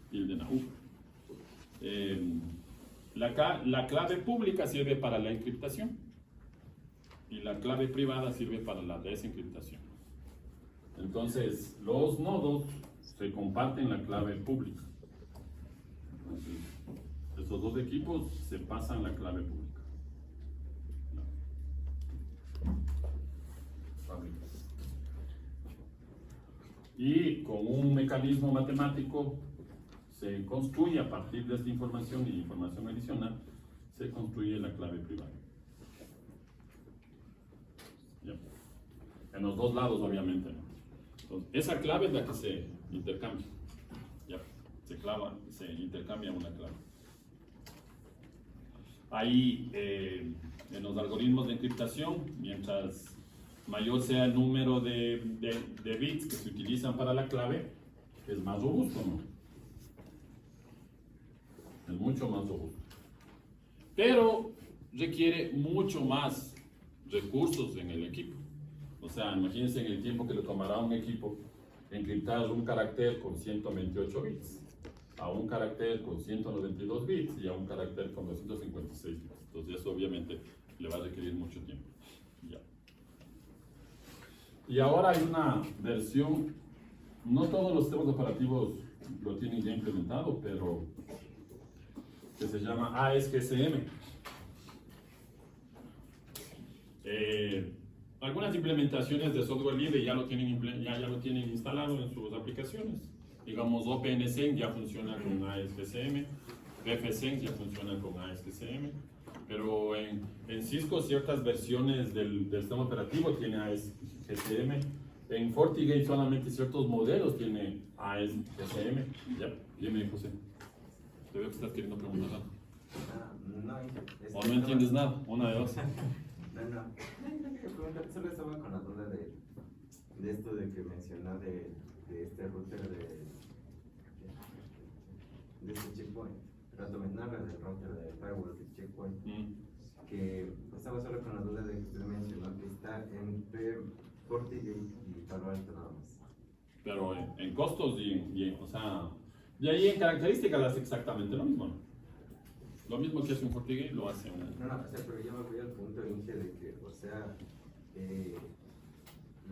tilde en la U. La clave pública sirve para la encriptación y la clave privada sirve para la desencriptación. Entonces, los nodos se comparten la clave pública. Entonces, estos dos equipos se pasan la clave pública. Y con un mecanismo matemático se construye a partir de esta información y información adicional, se construye la clave privada. ¿Ya? En los dos lados, obviamente, ¿no? Entonces, esa clave es la que se intercambia. ¿Ya? Se intercambia una clave. Ahí, en los algoritmos de encriptación, mientras mayor sea el número de bits que se utilizan para la clave, es más robusto, ¿no? Es mucho más robusto. Pero requiere mucho más recursos en el equipo. O sea, imagínense en el tiempo que le tomará a un equipo encriptar un carácter con 128 bits, a un carácter con 192 bits y a un carácter con 256 bits. Entonces eso obviamente le va a requerir mucho tiempo. Ya. Y ahora hay una versión, no todos los sistemas operativos lo tienen ya implementado, pero que se llama AES-GSM. Algunas implementaciones de software libre ya lo tienen instalado en sus aplicaciones. Digamos, OpenSense ya funciona con AES-GSM, RefSense ya funciona con AES-GSM, pero en Cisco ciertas versiones del sistema operativo tiene AES-GSM. En FortiGate solamente ciertos modelos tiene AES-GSM. Ya, dime, José. Te veo que estás queriendo preguntar algo. O no entiendes nada, una de dos. No quería preguntar, solo estaba con la duda de esto de que menciona de este router de este checkpoint. Pero me narra del router de firewall de checkpoint. Que estaba solo con la duda de que usted mencionó que está entre FortiGate y Palo Alto nada más. Pero en costos o sea, y ahí en características hace exactamente lo mismo, ¿no? Lo mismo que hace un FortiGate lo hace un... No, o sea, pero yo me voy al punto Inge de que, o sea,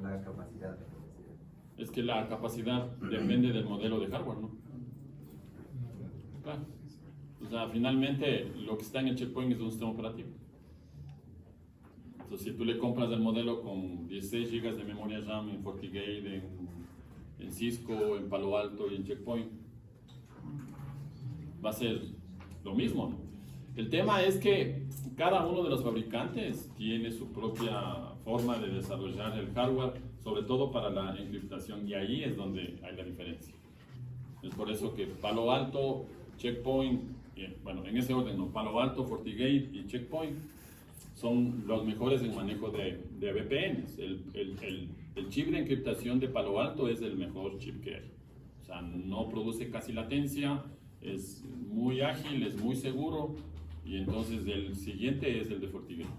la capacidad. Es que la capacidad depende del modelo de hardware, ¿no? Claro. O sea, finalmente lo que está en el checkpoint es un sistema operativo. Entonces, si tú le compras el modelo con 16 GB de memoria RAM en FortiGate, en Cisco, en Palo Alto y en Checkpoint, va a ser lo mismo, ¿no? El tema es que cada uno de los fabricantes tiene su propia forma de desarrollar el hardware, sobre todo para la encriptación, y ahí es donde hay la diferencia. Es por eso que Palo Alto, Checkpoint, bueno, en ese orden, ¿no? Palo Alto, FortiGate y Checkpoint son los mejores en manejo de VPNs. El chip de encriptación de Palo Alto es el mejor chip que hay. O sea, no produce casi latencia, es muy ágil, es muy seguro, y entonces el siguiente es el de FortiGate.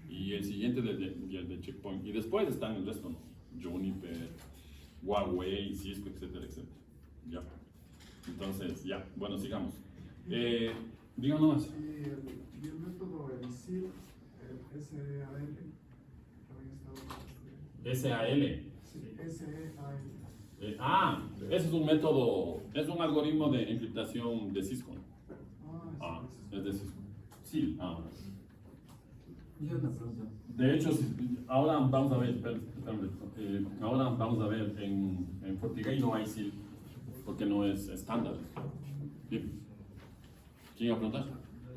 Y el siguiente es el de Checkpoint. Y después están el resto, ¿no? Juniper, Huawei, Cisco, etcétera, etcétera. Ya. Entonces, ya. Bueno, sigamos. Díganos más. Y el método ENISIL, el SEAL, también está SAL. Sí, SEAL. Ese es un método, es un algoritmo de encriptación de Cisco. Es de Cisco. Sí. Yo una pregunta. De hecho, ahora vamos a ver, ahora vamos a ver, en FortiGate no hay SIL, porque no es estándar. Bien. ¿Quién iba a preguntar?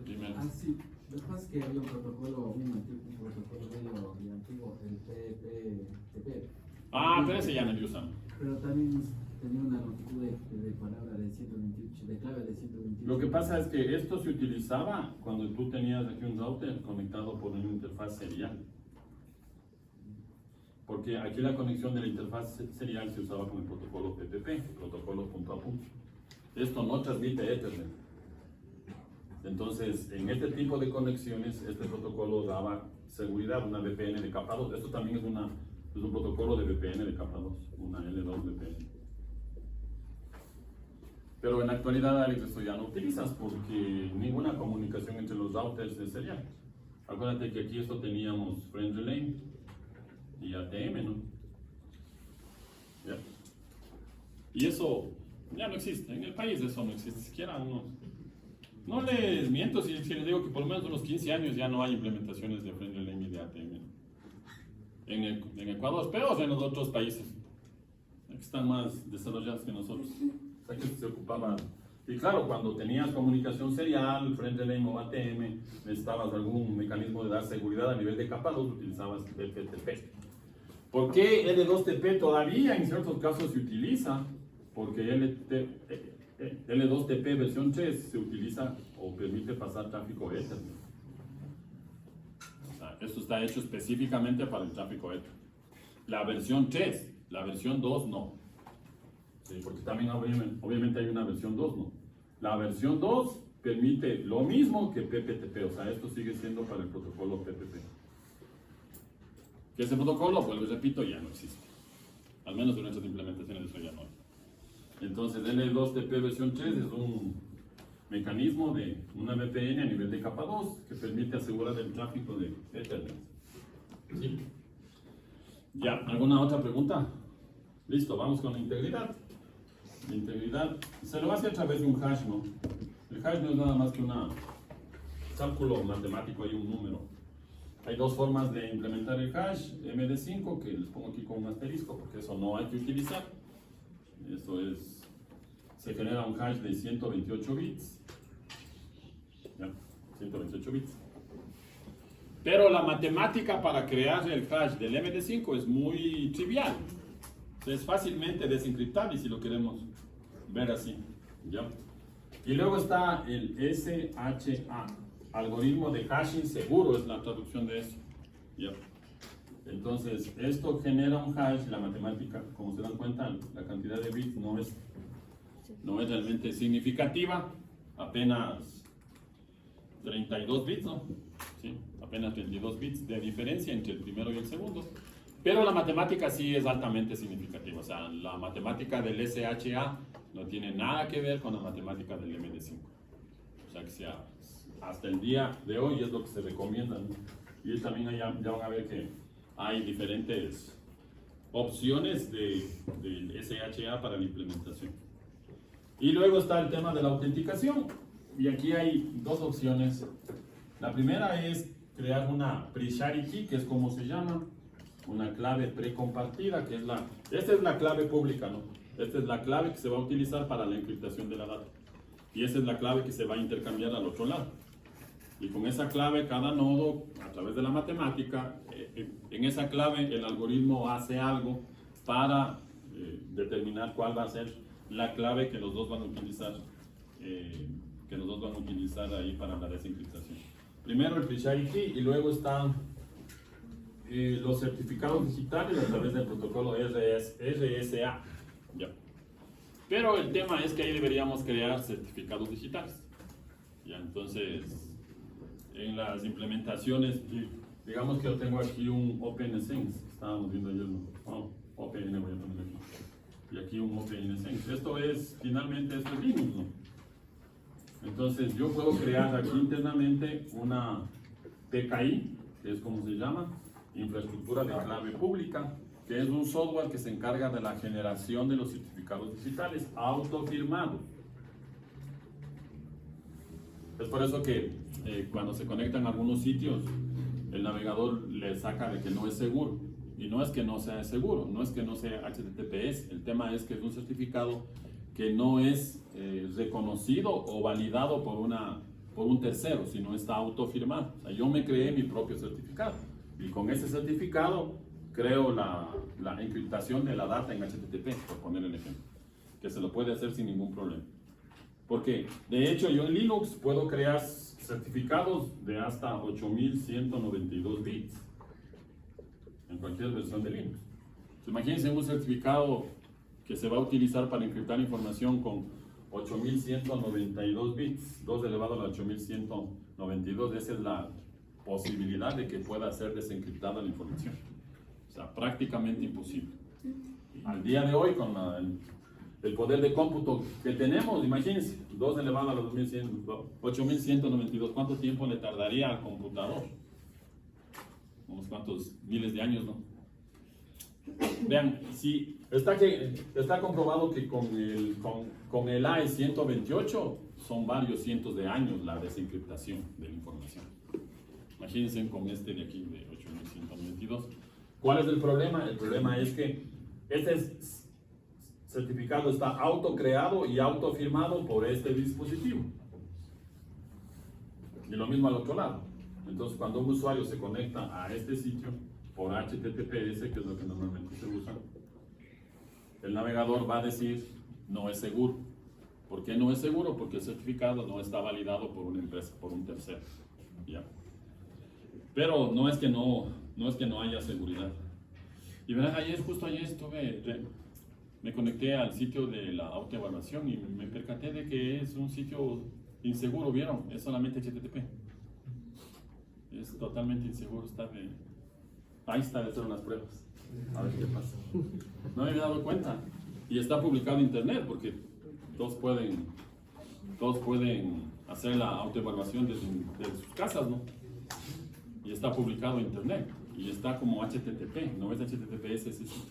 Dime. Sí. Lo que pasa es que había un protocolo, un protocolo medio y antiguo, el PPTP. Pero ese ya no lo usan. Pero también tenía una longitud de palabra de 128, de clave de 128. Lo que pasa es que esto se utilizaba cuando tú tenías aquí un router conectado por una interfaz serial. Porque aquí la conexión de la interfaz serial se usaba con el protocolo PPP, protocolo punto a punto. Esto no transmite Ethernet. Entonces, en este tipo de conexiones, este protocolo daba seguridad, una VPN de capa 2. Esto también es un protocolo de VPN de capa 2, una L2 VPN. Pero en la actualidad, Alex, esto ya no utilizas porque ninguna comunicación entre los routers es serial. Acuérdate que aquí esto teníamos Friend Relay y ATM, ¿no? Ya. Y eso ya no existe, en el país eso no existe, siquiera uno. No les miento si les digo que por lo menos unos 15 años ya no hay implementaciones de Friend Relay y de ATM. En Ecuador, pero en los otros países, que están más desarrollados que nosotros. O sea, que se ocupaba. Y claro, cuando tenías comunicación serial, Friend Relay o ATM, necesitabas algún mecanismo de dar seguridad a nivel de capa 2, utilizabas FTP. ¿Por qué L2TP todavía en ciertos casos se utiliza? Porque L2TP versión 3 se utiliza o permite pasar tráfico Ethernet. O sea, esto está hecho específicamente para el tráfico Ethernet. La versión 3, la versión 2 no. Sí, porque también obviamente hay una versión 2, ¿no? La versión 2 permite lo mismo que PPTP, o sea, esto sigue siendo para el protocolo PPP. Que ese protocolo, pues lo repito, ya no existe. Al menos en nuestras implementaciones eso ya no hay. Entonces, L2TP versión 3 es un mecanismo de una VPN a nivel de capa 2 que permite asegurar el tráfico de Ethernet. ¿Sí? ¿Ya? ¿Alguna otra pregunta? Listo, vamos con la integridad. La integridad se lo hace a través de un hash, ¿no? El hash no es nada más que un cálculo matemático, hay un número. Hay dos formas de implementar el hash, MD5, que les pongo aquí con un asterisco porque eso no hay que utilizar. Eso es, se genera un hash de 128 bits. ¿Ya? 128 bits. Pero la matemática para crear el hash del MD5 es muy trivial. Es fácilmente desencriptable si lo queremos ver así. ¿Ya? Y luego está el SHA, algoritmo de hashing seguro, es la traducción de eso. ¿Ya? Entonces, esto genera un hash, la matemática, como se dan cuenta, la cantidad de bits no es realmente significativa, apenas 32 bits, ¿no? Sí, apenas 32 bits de diferencia entre el primero y el segundo. Pero la matemática sí es altamente significativa, o sea, la matemática del SHA no tiene nada que ver con la matemática del MD5. O sea, que sea, hasta el día de hoy es lo que se recomienda, ¿no? Y también ya van a ver que hay diferentes opciones del SHA para la implementación. Y luego está el tema de la autenticación. Y aquí hay dos opciones. La primera es crear una pre-share key, que es como se llama, una clave precompartida, que es esta es la clave pública, ¿no? Esta es la clave que se va a utilizar para la encriptación de la data. Y esa es la clave que se va a intercambiar al otro lado. Y con esa clave, cada nodo, a través de la matemática, en esa clave el algoritmo hace algo para determinar cuál va a ser la clave que los dos van a utilizar, ahí para la desencriptación. Primero el Pre-Share Key y luego están los certificados digitales a través del protocolo RSA. Ya. Pero el tema es que ahí deberíamos crear certificados digitales. Ya, entonces, en las implementaciones, digamos que yo tengo aquí un OpenSense, estábamos viendo ayer, OpenN voy a poner aquí, y aquí un OpenSense. Esto es, finalmente, esto es Linux, ¿no? Entonces, yo puedo crear aquí internamente una PKI, que es como se llama, infraestructura de clave pública, que es un software que se encarga de la generación de los certificados digitales autofirmados. Es por eso que cuando se conectan a algunos sitios, el navegador le saca de que no es seguro. Y no es que no sea seguro, no es que no sea HTTPS, el tema es que es un certificado que no es reconocido o validado por un tercero, sino está autofirmado. O sea, yo me creé mi propio certificado y con ese certificado creo la encriptación de la data en HTTP, por poner el ejemplo, que se lo puede hacer sin ningún problema. Porque, de hecho, yo en Linux puedo crear certificados de hasta 8192 bits en cualquier versión de Linux. Imagínense un certificado que se va a utilizar para encriptar información con 8192 bits, 2 elevado a la 8192. Esa es la posibilidad de que pueda ser desencriptada la información. O sea, prácticamente imposible. Al día de hoy, con el poder de cómputo que tenemos, imagínense, 2 elevado a la 8192, ¿cuánto tiempo le tardaría al computador? Unos cuantos miles de años, ¿no? Vean, si está comprobado que con el AES 128 son varios cientos de años la desencriptación de la información. Imagínense con este de aquí de 8192. ¿Cuál es el problema? El problema es que este certificado está autocreado y autofirmado por este dispositivo. Y lo mismo al otro lado. Entonces, cuando un usuario se conecta a este sitio por HTTPS, que es lo que normalmente se usa, el navegador va a decir no es seguro. ¿Por qué no es seguro? Porque el certificado no está validado por una empresa, por un tercero. ¿Ya? Pero no es que no haya seguridad. Y verán, justo ayer me conecté al sitio de la autoevaluación y me percaté de que es un sitio inseguro, ¿vieron? Es solamente HTTP. Es totalmente inseguro, ahí está de hacer unas pruebas. A ver qué pasa. No me había dado cuenta. Y está publicado en internet porque todos pueden hacer la autoevaluación desde sus casas, ¿no? Y está publicado en internet. Y está como HTTP, no es HTTPS ese sitio.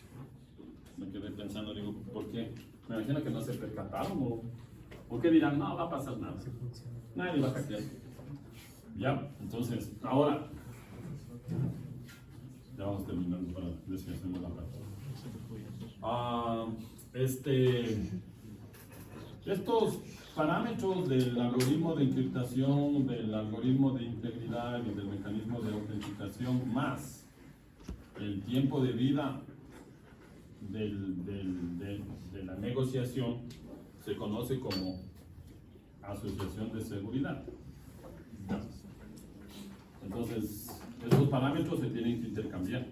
Me quedé pensando, digo, ¿por qué? Me imagino que no se percataron o ¿por qué dirán, no va a pasar nada? Nadie va a hackear. Ya, entonces, ahora ya vamos terminando para ver si hacemos la práctica. Estos parámetros del algoritmo de encriptación, del algoritmo de integridad y del mecanismo de autenticación, más el tiempo de vida de la negociación, se conoce como asociación de seguridad. Entonces, estos parámetros se tienen que intercambiar.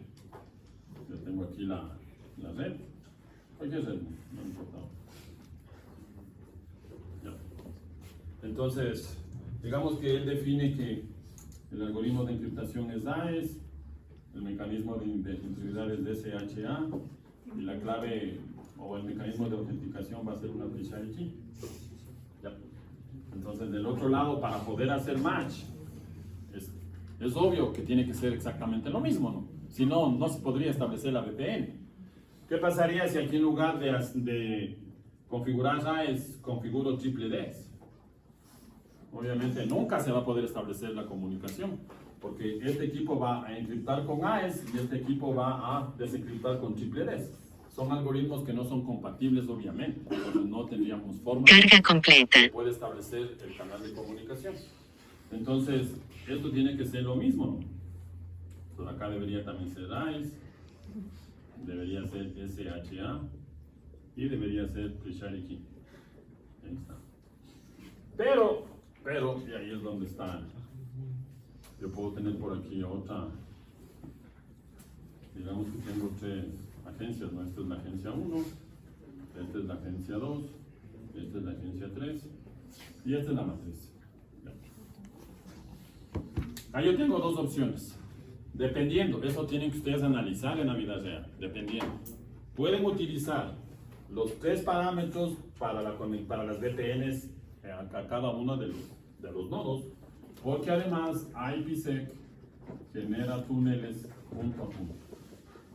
Yo tengo aquí la red. Cualquier red, no importa. Ya. Entonces, digamos que él define que el algoritmo de encriptación es AES, el mecanismo de integridad es DSHA y la clave o el mecanismo de autenticación va a ser una Pre-Share Key. Ya. Entonces, del otro lado, para poder hacer match, es obvio que tiene que ser exactamente lo mismo, ¿no? Si no, no se podría establecer la VPN. ¿Qué pasaría si aquí en lugar de configurar AES, configuro triple DS? Obviamente nunca se va a poder establecer la comunicación, porque este equipo va a encriptar con AES y este equipo va a desencriptar con triple DS. Son algoritmos que no son compatibles, obviamente, entonces no tendríamos forma Carga completa. de poder establecer el canal de comunicación. Entonces, esto tiene que ser lo mismo, ¿no? Por acá debería también ser AES, debería ser SHA y debería ser Pre-Share Key. Ahí está. Pero, y ahí es donde está yo puedo tener por aquí otra, digamos que tengo 3 agencias, ¿no? Esta es la agencia 1, esta es la agencia 2, esta es la agencia 3 y esta es la matriz. Ahí yo tengo 2 opciones, dependiendo, eso tienen que ustedes analizar en la vida real, dependiendo. Pueden utilizar los 3 parámetros para las VPNs a cada uno de los nodos, porque además IPsec genera túneles punto a punto,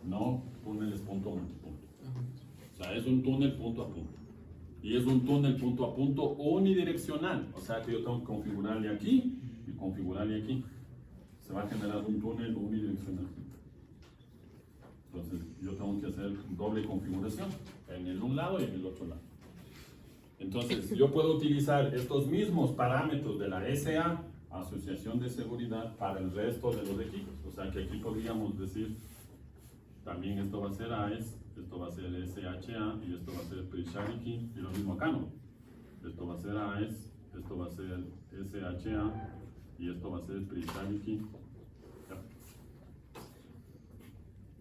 no túneles punto a multipunto. O sea, es un túnel punto a punto. Y es un túnel punto a punto unidireccional. O sea que yo tengo que configurarle aquí y configurarle aquí. Se va a generar un túnel unidireccional. Entonces yo tengo que hacer doble configuración en el un lado y en el otro lado. Entonces yo puedo utilizar estos mismos parámetros de la SA, Asociación de Seguridad, para el resto de los equipos. O sea que aquí podríamos decir, también esto va a ser AES, esto va a ser SHA y esto va a ser Pre-Charity y lo mismo acá, ¿no? Esto va a ser AES, esto va a ser SHA y esto va a ser Pre-Charity.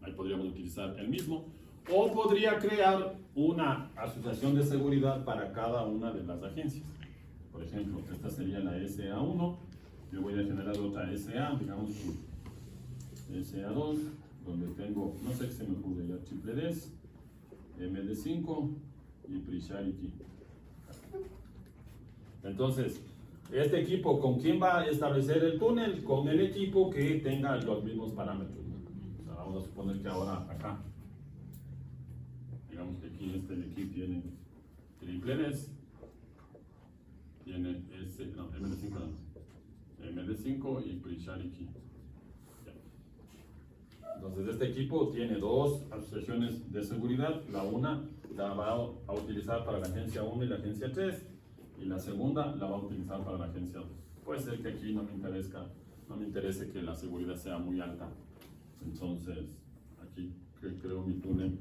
Ahí podríamos utilizar el mismo. O podría crear una asociación de seguridad para cada una de las agencias. Por ejemplo, esta sería la SA1. Yo voy a generar otra SA, digamos que SA2, donde tengo, no sé qué se me ocurre ya, triple Ds, MD5 y Pre-Charity. Entonces, este equipo, ¿con quién va a establecer el túnel? Con el equipo que tenga los mismos parámetros. O sea, vamos a suponer que ahora acá, digamos que aquí este equipo tiene triple Ds, tiene MD5 no, MD5 y Pre-Charity. Entonces este equipo tiene 2 asociaciones de seguridad, la una la va a utilizar para la agencia 1 y la agencia 3 y la segunda la va a utilizar para la agencia 2. Puede ser que aquí no me interese que la seguridad sea muy alta, entonces aquí creo mi túnel.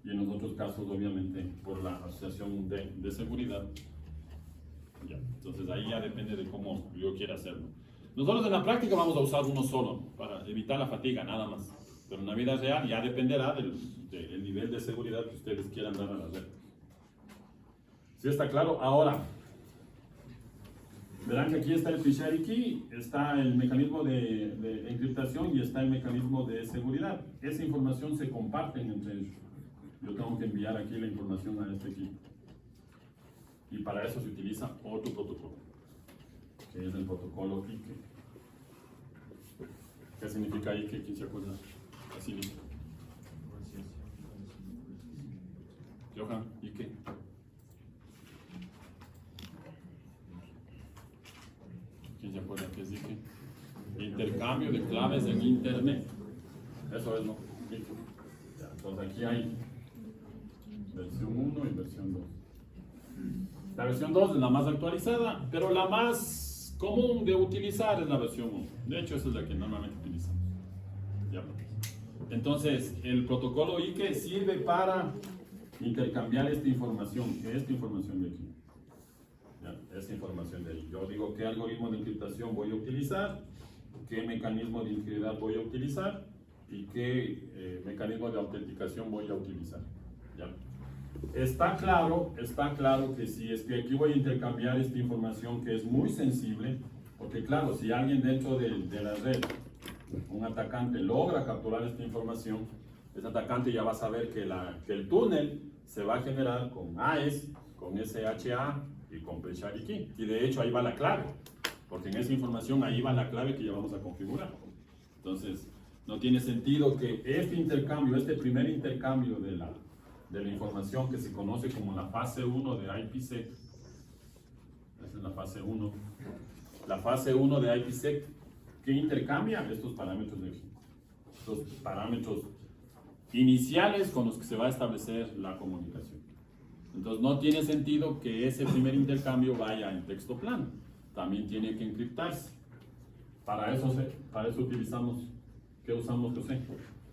Y en los otros casos, obviamente, por la asociación de seguridad. Ya. Entonces ahí ya depende de cómo yo quiera hacerlo. Nosotros en la práctica vamos a usar uno solo para evitar la fatiga, nada más. Pero en la vida real ya dependerá del nivel de seguridad que ustedes quieran dar a la red. ¿Sí está claro? Ahora, verán que aquí está el Pre-Charity Key, está el mecanismo de encriptación y está el mecanismo de seguridad. Esa información se comparten entre ellos. Yo tengo que enviar aquí la información a este equipo. Y para eso se utiliza otro protocolo, que es el protocolo IKE. ¿Qué significa IKE? ¿Quién se acuerda? Así mismo. Johan, IKE. ¿Quién se acuerda qué es IKE? Intercambio de claves en Internet. Eso es, ¿no? IKE. Entonces aquí hay versión 1 y versión 2. La versión 2 es la más actualizada, pero la más común de utilizar es la versión 1. De hecho, esa es la que normalmente utilizamos. ¿Ya? Entonces, el protocolo IKE sirve para intercambiar esta información de aquí. ¿Ya? Esta información de ahí. Yo digo qué algoritmo de encriptación voy a utilizar, qué mecanismo de integridad voy a utilizar y qué mecanismo de autenticación voy a utilizar. ¿Ya? Está claro que si es que aquí voy a intercambiar esta información que es muy sensible, porque claro, si alguien dentro de la red, un atacante logra capturar esta información, ese atacante ya va a saber que el túnel se va a generar con AES, con SHA y con Pre-Charity Key. Y de hecho ahí va la clave, porque en esa información ahí va la clave que ya vamos a configurar. Entonces, no tiene sentido que este primer intercambio de la información que se conoce como la fase 1 de IPsec. Esa es la fase 1. La fase 1 de IPsec, que intercambia estos parámetros de aquí. Estos parámetros iniciales con los que se va a establecer la comunicación. Entonces no tiene sentido que ese primer intercambio vaya en texto plano. También tiene que encriptarse. Para eso utilizamos, ¿qué usamos, José?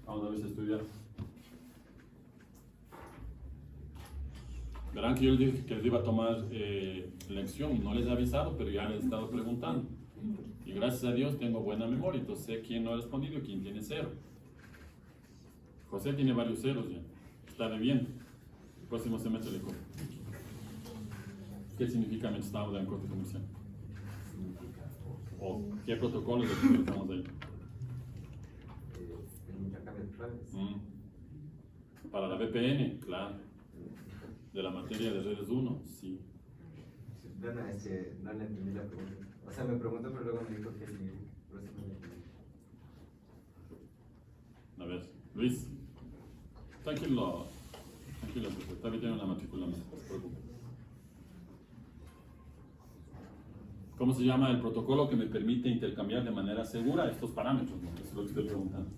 Vamos a ver si estudiar. Verán que yo les dije que les iba a tomar lección y no les he avisado, pero ya les he estado preguntando. Y gracias a Dios tengo buena memoria, entonces sé quién no ha respondido y quién tiene 0. José tiene varios ceros ya, está debiendo. El próximo semestre le cobro. ¿Qué significa mientras estamos en corte comercial? ¿O qué protocolos utilizamos ahí? El intercambio de claves. Para la VPN, claro. De la materia de redes 1, sí. No, es que no le entendí la pregunta. O sea, me preguntó, pero luego me dijo qué significa. Por eso no le entendí. A ver, Luis. Tranquilo, profe. Todavía tiene una matrícula más, no se preocupe. ¿Cómo se llama el protocolo que me permite intercambiar de manera segura estos parámetros? ¿No? Eso es lo que estoy preguntando.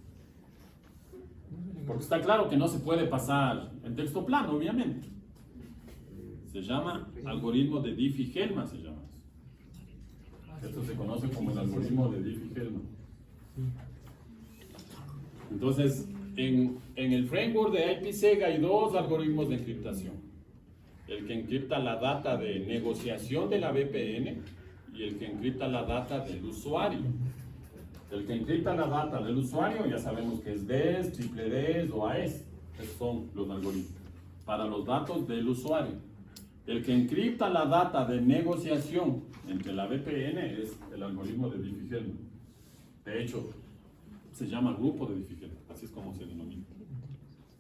Porque está claro que no se puede pasar en texto plano, obviamente. Se llama algoritmo de Diffie-Hellman, se llama eso. Esto se conoce como el algoritmo de Diffie-Hellman. Entonces, en el framework de IPsec hay 2 algoritmos de encriptación. El que encripta la data de negociación de la VPN y el que encripta la data del usuario. El que encripta la data del usuario ya sabemos que es DES, triple DES o AES. Esos son los algoritmos para los datos del usuario. El que encripta la data de negociación entre la VPN es el algoritmo de Diffie-Hellman. De hecho, se llama grupo de Diffie-Hellman, así es como se denomina.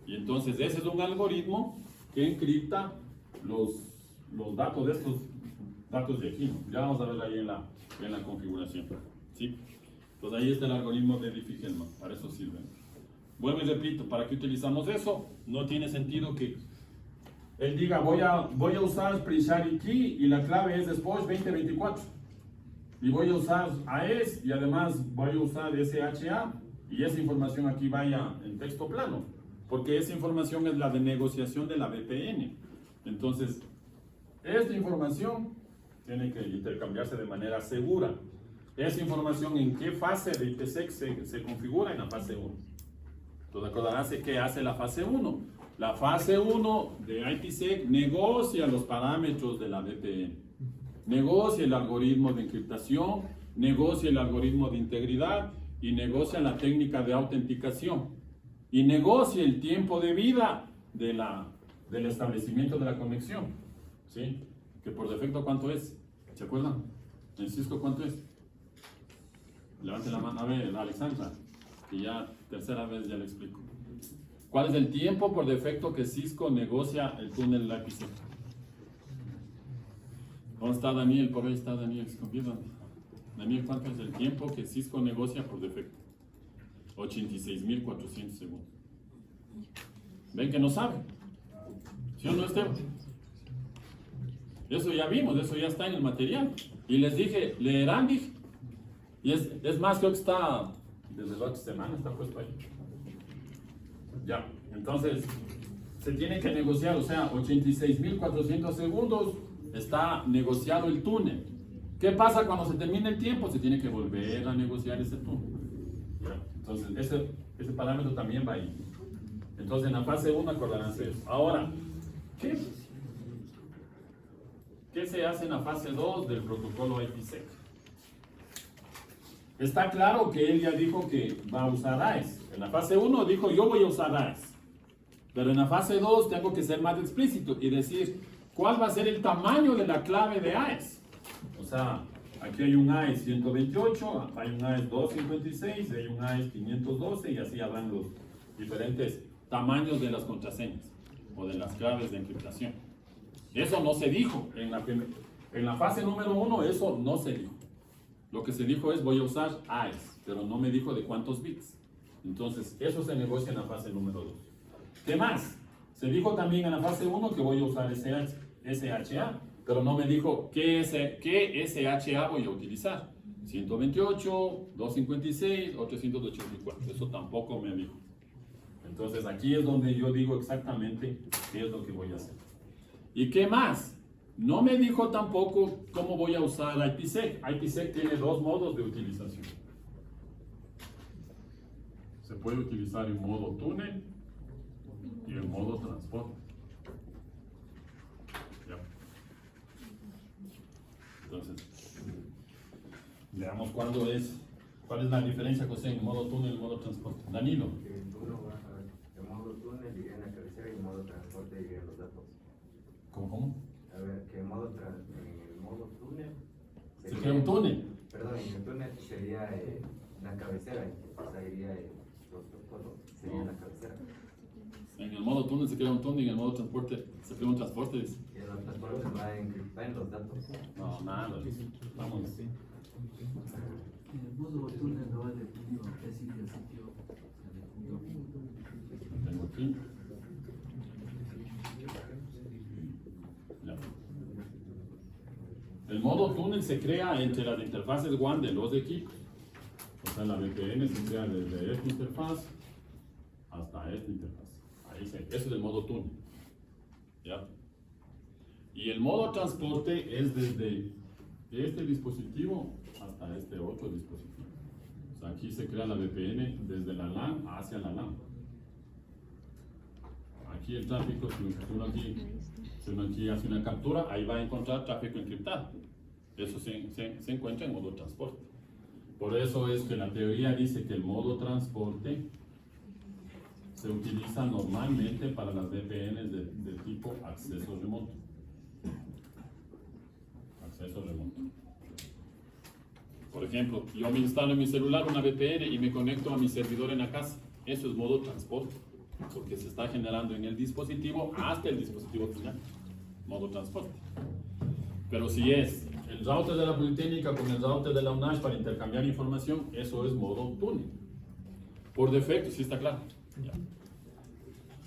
Y entonces ese es un algoritmo que encripta los datos de estos datos de aquí, ¿no? Ya vamos a ver ahí en la configuración, ¿sí? Entonces ahí está el algoritmo de Diffie-Hellman, para eso sirve. Vuelvo y repito, ¿para qué utilizamos eso? No tiene sentido que él diga, voy a usar Sprint Key y la clave es después 2024. Y voy a usar AES y además voy a usar SHA y esa información aquí vaya en texto plano, porque esa información es la de negociación de la VPN. Entonces, esta información tiene que intercambiarse de manera segura. Esa información, ¿en qué fase de IPsec se configura? En la fase 1. Entonces, acordarás qué hace la fase 1. La fase 1 de IPsec negocia los parámetros de la VPN. Negocia el algoritmo de encriptación, negocia el algoritmo de integridad y negocia la técnica de autenticación. Y negocia el tiempo de vida del establecimiento de la conexión. ¿Sí? Que por defecto, ¿cuánto es? ¿Se acuerdan? En Cisco, ¿cuánto es? Levante la mano. A ver, Alexandra, que ya tercera vez ya le explico. ¿Cuál es el tiempo por defecto que Cisco negocia el túnel de IPsec? ¿Dónde está Daniel? Por ahí está Daniel escondido. Daniel, ¿cuánto es el tiempo que Cisco negocia por defecto? 86.400 segundos. ¿Ven que no sabe? ¿Sí o no, Esteban? Eso ya vimos, eso ya está en el material. Y les dije, leerán, dije. Y es más, creo que está desde la otra semana, está puesto ahí. Ya, entonces, se tiene que negociar, o sea, 86.400 segundos está negociado el túnel. ¿Qué pasa cuando se termina el tiempo? Se tiene que volver a negociar ese túnel. Ya, entonces, ese parámetro también va ahí. Entonces, en la fase 1 acordarán eso. Ahora, ¿qué se hace en la fase 2 del protocolo IPsec? Está claro que él ya dijo que va a usar AES. En la fase 1 dijo, yo voy a usar AES. Pero en la fase 2 tengo que ser más explícito y decir, ¿cuál va a ser el tamaño de la clave de AES? O sea, aquí hay un AES 128, hay un AES 256, hay un AES 512 y así habrán los diferentes tamaños de las contraseñas o de las claves de encriptación. Eso no se dijo. En la fase número 1 eso no se dijo. Lo que se dijo es voy a usar AES, pero no me dijo de cuántos bits. Entonces, eso se negocia en la fase número 2. ¿Qué más? Se dijo también en la fase 1 que voy a usar SHA, pero no me dijo qué SHA voy a utilizar. 128, 256, 884. Eso tampoco me dijo. Entonces, aquí es donde yo digo exactamente qué es lo que voy a hacer. ¿Y qué más? No me dijo tampoco cómo voy a usar IPsec. IPsec tiene 2 modos de utilización. Se puede utilizar en modo túnel y en modo transporte. ¿Ya? Entonces, Veamos cuál es la diferencia, José, en modo túnel y modo transporte. Danilo. Uno va a ver, en modo túnel iría en la cabecera y en modo transporte irían los datos. ¿Cómo? A ver, que en el modo túnel Se crea un túnel. Perdón, en el túnel sería la cabecera, o sea, iría los protocolos, sería la cabecera. En el modo túnel se crea un túnel y en el modo transporte se crea un transporte. Dice. Y en los transportes va en los datos. No, nada. Vamos. El modo túnel no va de punto A sitio a sitio, de punto B. Tengo aquí. Ya. El modo túnel se crea entre las interfaces WAN de los equipos. O sea, la VPN se crea desde esta interfaz hasta esta interfaz. Ese es el modo túnel. ¿Ya? Y el modo transporte es desde este dispositivo hasta este otro dispositivo. O sea, aquí se crea la VPN desde la LAN hacia la LAN. Aquí el tráfico, si uno aquí hace una captura, ahí va a encontrar tráfico encriptado. Eso se encuentra en modo transporte. Por eso es que la teoría dice que el modo transporte se utiliza normalmente para las VPNs de tipo acceso remoto. Acceso remoto. Por ejemplo, yo me instalo en mi celular una VPN y me conecto a mi servidor en la casa. Eso es modo transporte, porque se está generando en el dispositivo hasta el dispositivo final. Modo transporte. Pero si es el router de la Politécnica con el router de la UNACH para intercambiar información, eso es modo túnel. Por defecto, sí está claro. Ya.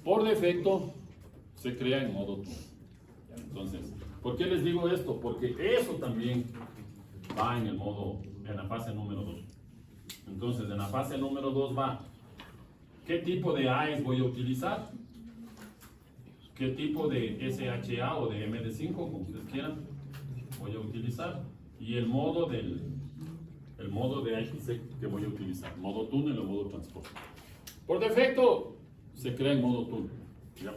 Por defecto se crea en modo túnel. Entonces, ¿por qué les digo esto? Porque eso también va en la fase número 2. Entonces, en la fase número 2 va, ¿qué tipo de AES voy a utilizar? ¿Qué tipo de SHA o de MD5, como ustedes quieran, voy a utilizar? Y el modo de IPsec que voy a utilizar, modo túnel o modo transporte. Por defecto, se crea en modo túnel. ¿Ya?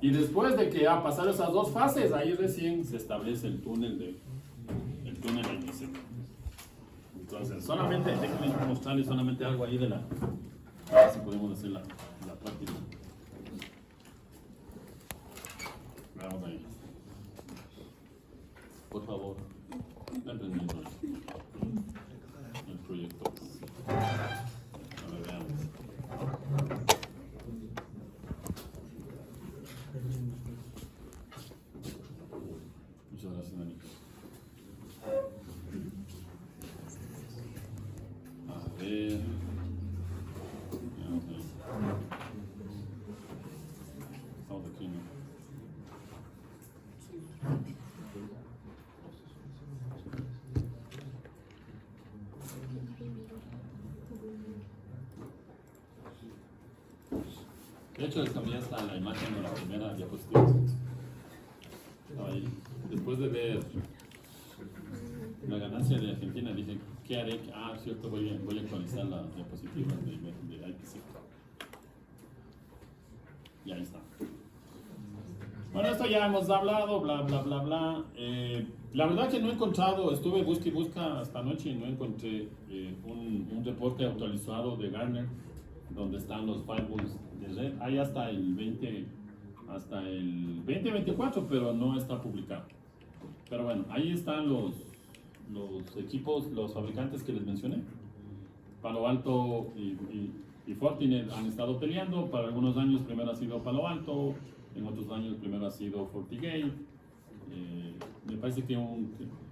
Y después de que ha pasado esas dos fases, ahí recién se establece el túnel IPsec. Entonces, solamente, déjenme mostrarles solamente algo ahí a ver si podemos hacer la práctica. Vamos ahí. Por favor, emprendiendo el proyecto. A ver, veamos. Muchas gracias, Dani. A ver. Veamos ahí. Estamos aquí, ¿no? De hecho, les cambié hasta la imagen de la primera diapositiva. Ahí, después de ver la ganancia de Argentina, dije, ¿qué haré? Ah, cierto, voy a actualizar la diapositiva de IPsec. Y ahí está. Bueno, esto ya hemos hablado, bla, bla, bla, bla. La verdad que no he encontrado, estuve busca hasta anoche y no encontré un reporte actualizado de Gartner donde están los firewalls de red. Hay hasta el 2024, pero no está publicado. Pero bueno, ahí están los equipos, los fabricantes que les mencioné. Palo Alto y Fortinet han estado peleando. Para algunos años primero ha sido Palo Alto, en otros años primero ha sido FortiGate. Me parece que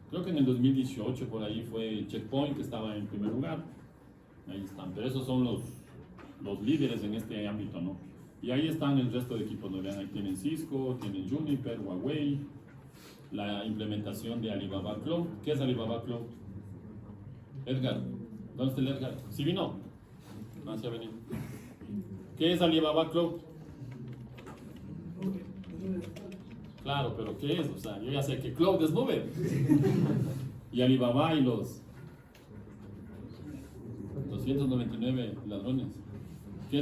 creo que en el 2018 por ahí fue Checkpoint que estaba en primer lugar. Ahí están, pero esos son los líderes en este ámbito, ¿no? Y ahí están el resto de equipos, ¿no? Vean, ahí tienen Cisco, tienen Juniper, Huawei, la implementación de Alibaba Cloud. ¿Qué es Alibaba Cloud? Edgar, ¿dónde está el Edgar? ¿Sí vino? No, se ha venido. ¿Qué es Alibaba Cloud? Claro, pero ¿qué es? O sea, yo ya sé que Cloud es nube. Y Alibaba y los 299 ladrones. ¿Qué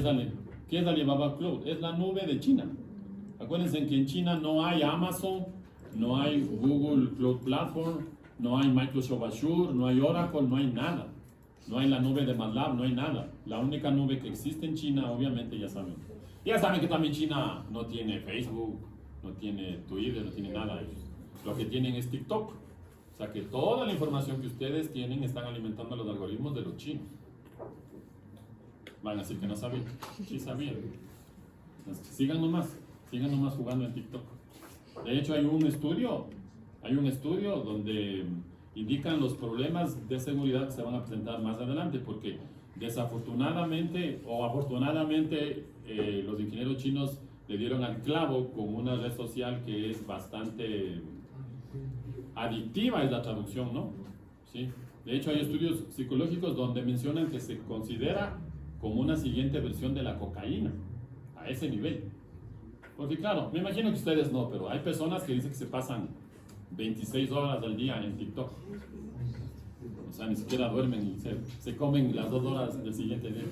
es Alibaba Cloud? Es la nube de China. Acuérdense que en China no hay Amazon, no hay Google Cloud Platform, no hay Microsoft Azure, no hay Oracle, no hay nada. No hay la nube de MATLAB, no hay nada. La única nube que existe en China, obviamente, ya saben. Ya saben que también China no tiene Facebook, no tiene Twitter, no tiene nada. Lo que tienen es TikTok. O sea que toda la información que ustedes tienen están alimentando los algoritmos de los chinos. Van a decir que no sabían. Sí sabían. Entonces, sigan nomás jugando en TikTok. De hecho, hay un estudio donde indican los problemas de seguridad que se van a presentar más adelante, porque desafortunadamente o afortunadamente los ingenieros chinos le dieron al clavo con una red social que es bastante adictiva, es la traducción, ¿no? ¿Sí? De hecho, hay estudios psicológicos donde mencionan que se considera como una siguiente versión de la cocaína, a ese nivel. Porque claro, me imagino que ustedes no, pero hay personas que dicen que se pasan 26 horas al día en TikTok. O sea, ni siquiera duermen y se comen las 2 horas del siguiente día,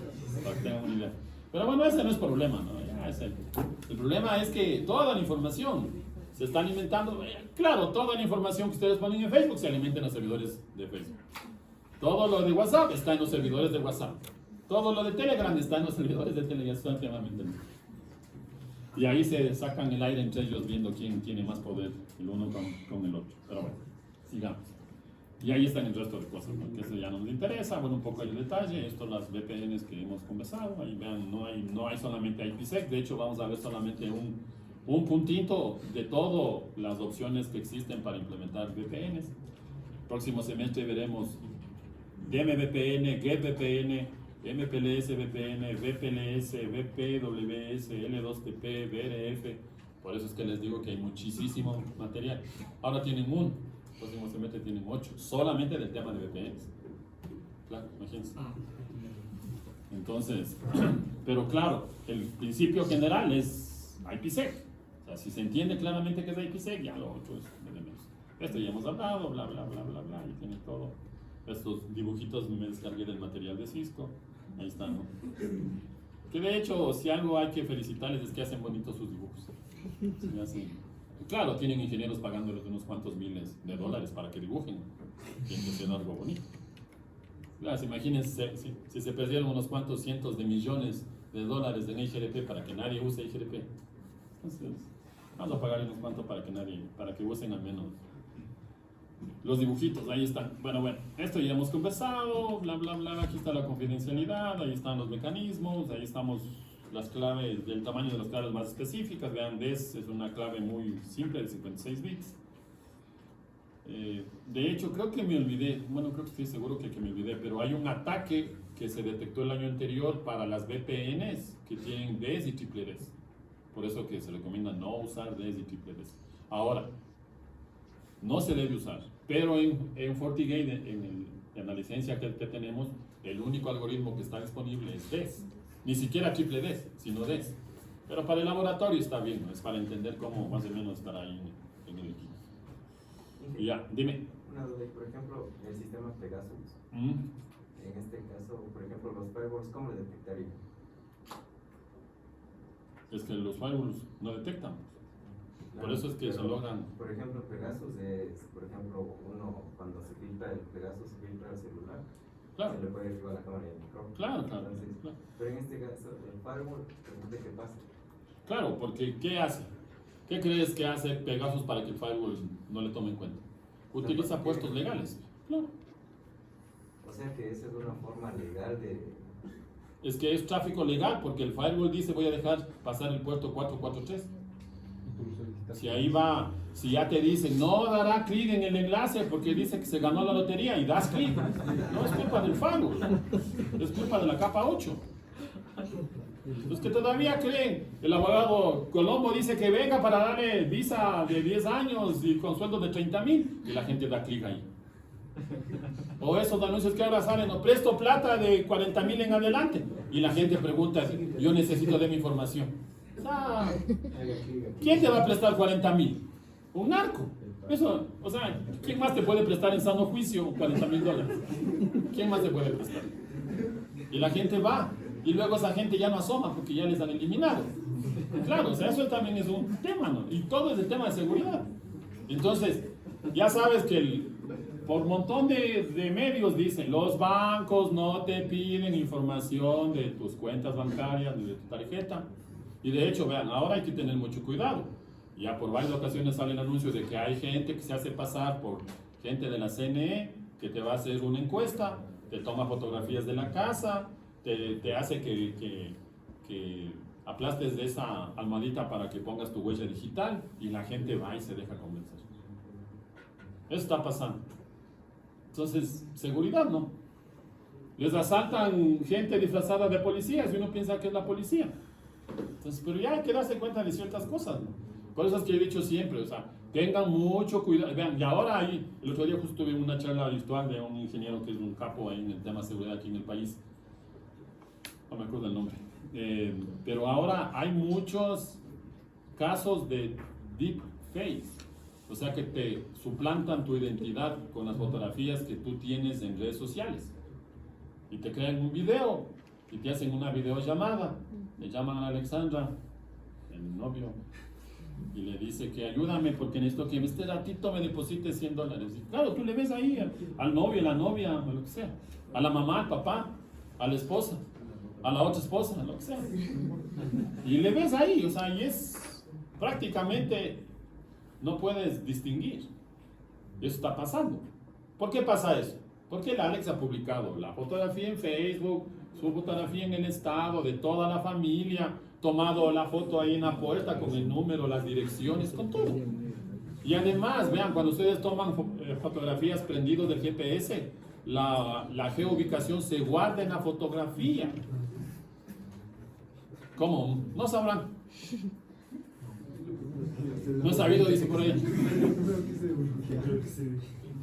para que tengan una idea. Pero bueno, ese no es problema, ¿no? Ya es el problema es que toda la información se está alimentando. Claro, toda la información que ustedes ponen en Facebook se alimenta en los servidores de Facebook. Todo lo de WhatsApp está en los servidores de WhatsApp. Todo lo de Telegram está en los servidores de Telegram. Y ahí se sacan el aire entre ellos viendo quién tiene más poder, el uno con el otro. Pero bueno, sigamos. Y ahí están el resto de cosas, ¿no? Que eso ya no nos interesa. Bueno, un poco hay detalle. Esto las VPNs que hemos conversado. Ahí vean, no hay solamente IPsec. De hecho, vamos a ver solamente un puntito de todas las opciones que existen para implementar VPNs. Próximo semestre veremos DMVPN, GetVPN, MPLS VPN, VPLS, VPWS, L2TP, BRF. Por eso es que les digo que hay muchísimo material. Ahora tienen próximo semestre tienen 8, solamente del tema de VPNs. Claro, imagínense. Entonces, pero claro, el principio general es IPsec. O sea, si se entiende claramente que es IPsec, ya lo otro es de menos. Esto ya hemos hablado, bla, bla, bla, bla, bla, y tiene todo. Estos dibujitos me descargué del material de Cisco. Ahí están, ¿no? Que de hecho, si algo hay que felicitarles es que hacen bonitos sus dibujos. Claro, tienen ingenieros pagándoles unos cuantos miles de dólares para que dibujen. Tienen que ser algo bonito. Claro, imagínense si se perdieron unos cuantos cientos de millones de dólares en IGRP para que nadie use IGRP. Entonces, vamos a pagar unos cuantos para que usen al menos los dibujitos. Ahí están. Bueno, esto ya hemos conversado, bla, bla, bla. Aquí está la confidencialidad, ahí están los mecanismos, ahí estamos las claves, del tamaño de las claves más específicas. Vean, DES es una clave muy simple de 56 bits. De hecho, creo que me olvidé, creo que estoy seguro que me olvidé, pero hay un ataque que se detectó el año anterior para las VPNs que tienen DES y triple DES. Por eso que se recomienda no usar DES y triple DES. Ahora, no se debe usar, pero en FortiGate, en la licencia que tenemos, el único algoritmo que está disponible es DES. Ni siquiera triple DES, sino DES. Pero para el laboratorio está bien, ¿no? Es para entender cómo más o menos estará ahí en el equipo. Y ya, dime. Una duda, por ejemplo, el sistema Pegasus. En este caso, por ejemplo, los firewalls, ¿cómo le detectarían? Es que los firewalls no detectan. Por eso es que se logran. Por ejemplo, Pegasus es, por ejemplo, uno cuando se filtra el Pegasus, se filtra el celular. Claro. Se le puede activar la cámara y el micrófono. Claro. Entonces, Claro. Pero en este caso, el firewall, ¿qué pasa? Claro, porque ¿qué hace? ¿Qué crees que hace Pegasus para que el firewall no le tome en cuenta? Utiliza puestos legales. Claro. O sea que esa es una forma legal de... Es que es tráfico legal porque el firewall dice voy a dejar pasar el puerto 443. Si ahí va, si ya te dicen no dará clic en el enlace porque dice que se ganó la lotería y das clic, no es culpa del firewall, es culpa de la capa 8. Los que todavía creen, el abogado Colombo dice que venga para darle visa de 10 años y con sueldo de 30,000 y la gente da clic ahí. O esos anuncios que ahora salen, no presto plata de 40,000 en adelante y la gente pregunta, yo necesito de mi información. ¿Quién te va a prestar 40,000? Un narco. Eso, o sea, ¿quién más te puede prestar en sano juicio $40,000? ¿Quién más te puede prestar? Y la gente va, y luego esa gente ya no asoma porque ya les han eliminado. Claro, o sea, eso también es un tema, ¿no? Y todo es el tema de seguridad. Entonces, ya sabes que por montón de medios dicen, los bancos no te piden información de tus cuentas bancarias ni de tu tarjeta. Y de hecho, vean, ahora hay que tener mucho cuidado. Ya por varias ocasiones salen anuncios de que hay gente que se hace pasar por gente de la CNE, que te va a hacer una encuesta, te toma fotografías de la casa, te hace que aplastes de esa almohadita para que pongas tu huella digital y la gente va y se deja convencer. Eso está pasando. Entonces, seguridad no. Les asaltan gente disfrazada de policías y uno piensa que es la policía. Entonces, pero ya hay que darse cuenta de ciertas cosas, ¿no? Por eso es que he dicho siempre, o sea, tengan mucho cuidado. Vean, y ahora ahí, el otro día justo tuve una charla virtual de un ingeniero que es un capo ahí en el tema de seguridad aquí en el país. No me acuerdo el nombre. Pero ahora hay muchos casos de deepfake, o sea que te suplantan tu identidad con las fotografías que tú tienes en redes sociales y te crean un video y te hacen una videollamada, le llaman a Alexandra, el novio, y le dice que ayúdame porque necesito que este ratito me deposite $100. Y claro, tú le ves ahí al novio, a la novia, o lo que sea, a la mamá, al papá, a la esposa, a la otra esposa, lo que sea. Y le ves ahí, o sea, y es prácticamente, no puedes distinguir. Eso está pasando. ¿Por qué pasa eso? Porque el Alex ha publicado la fotografía en Facebook, su fotografía en el estado de toda la familia, tomado la foto ahí en la puerta con el número, las direcciones, con todo. Y además, vean, cuando ustedes toman fotografías prendidos del GPS, la geoubicación se guarda en la fotografía. ¿Cómo? No sabrán. No he sabido, dice por ahí.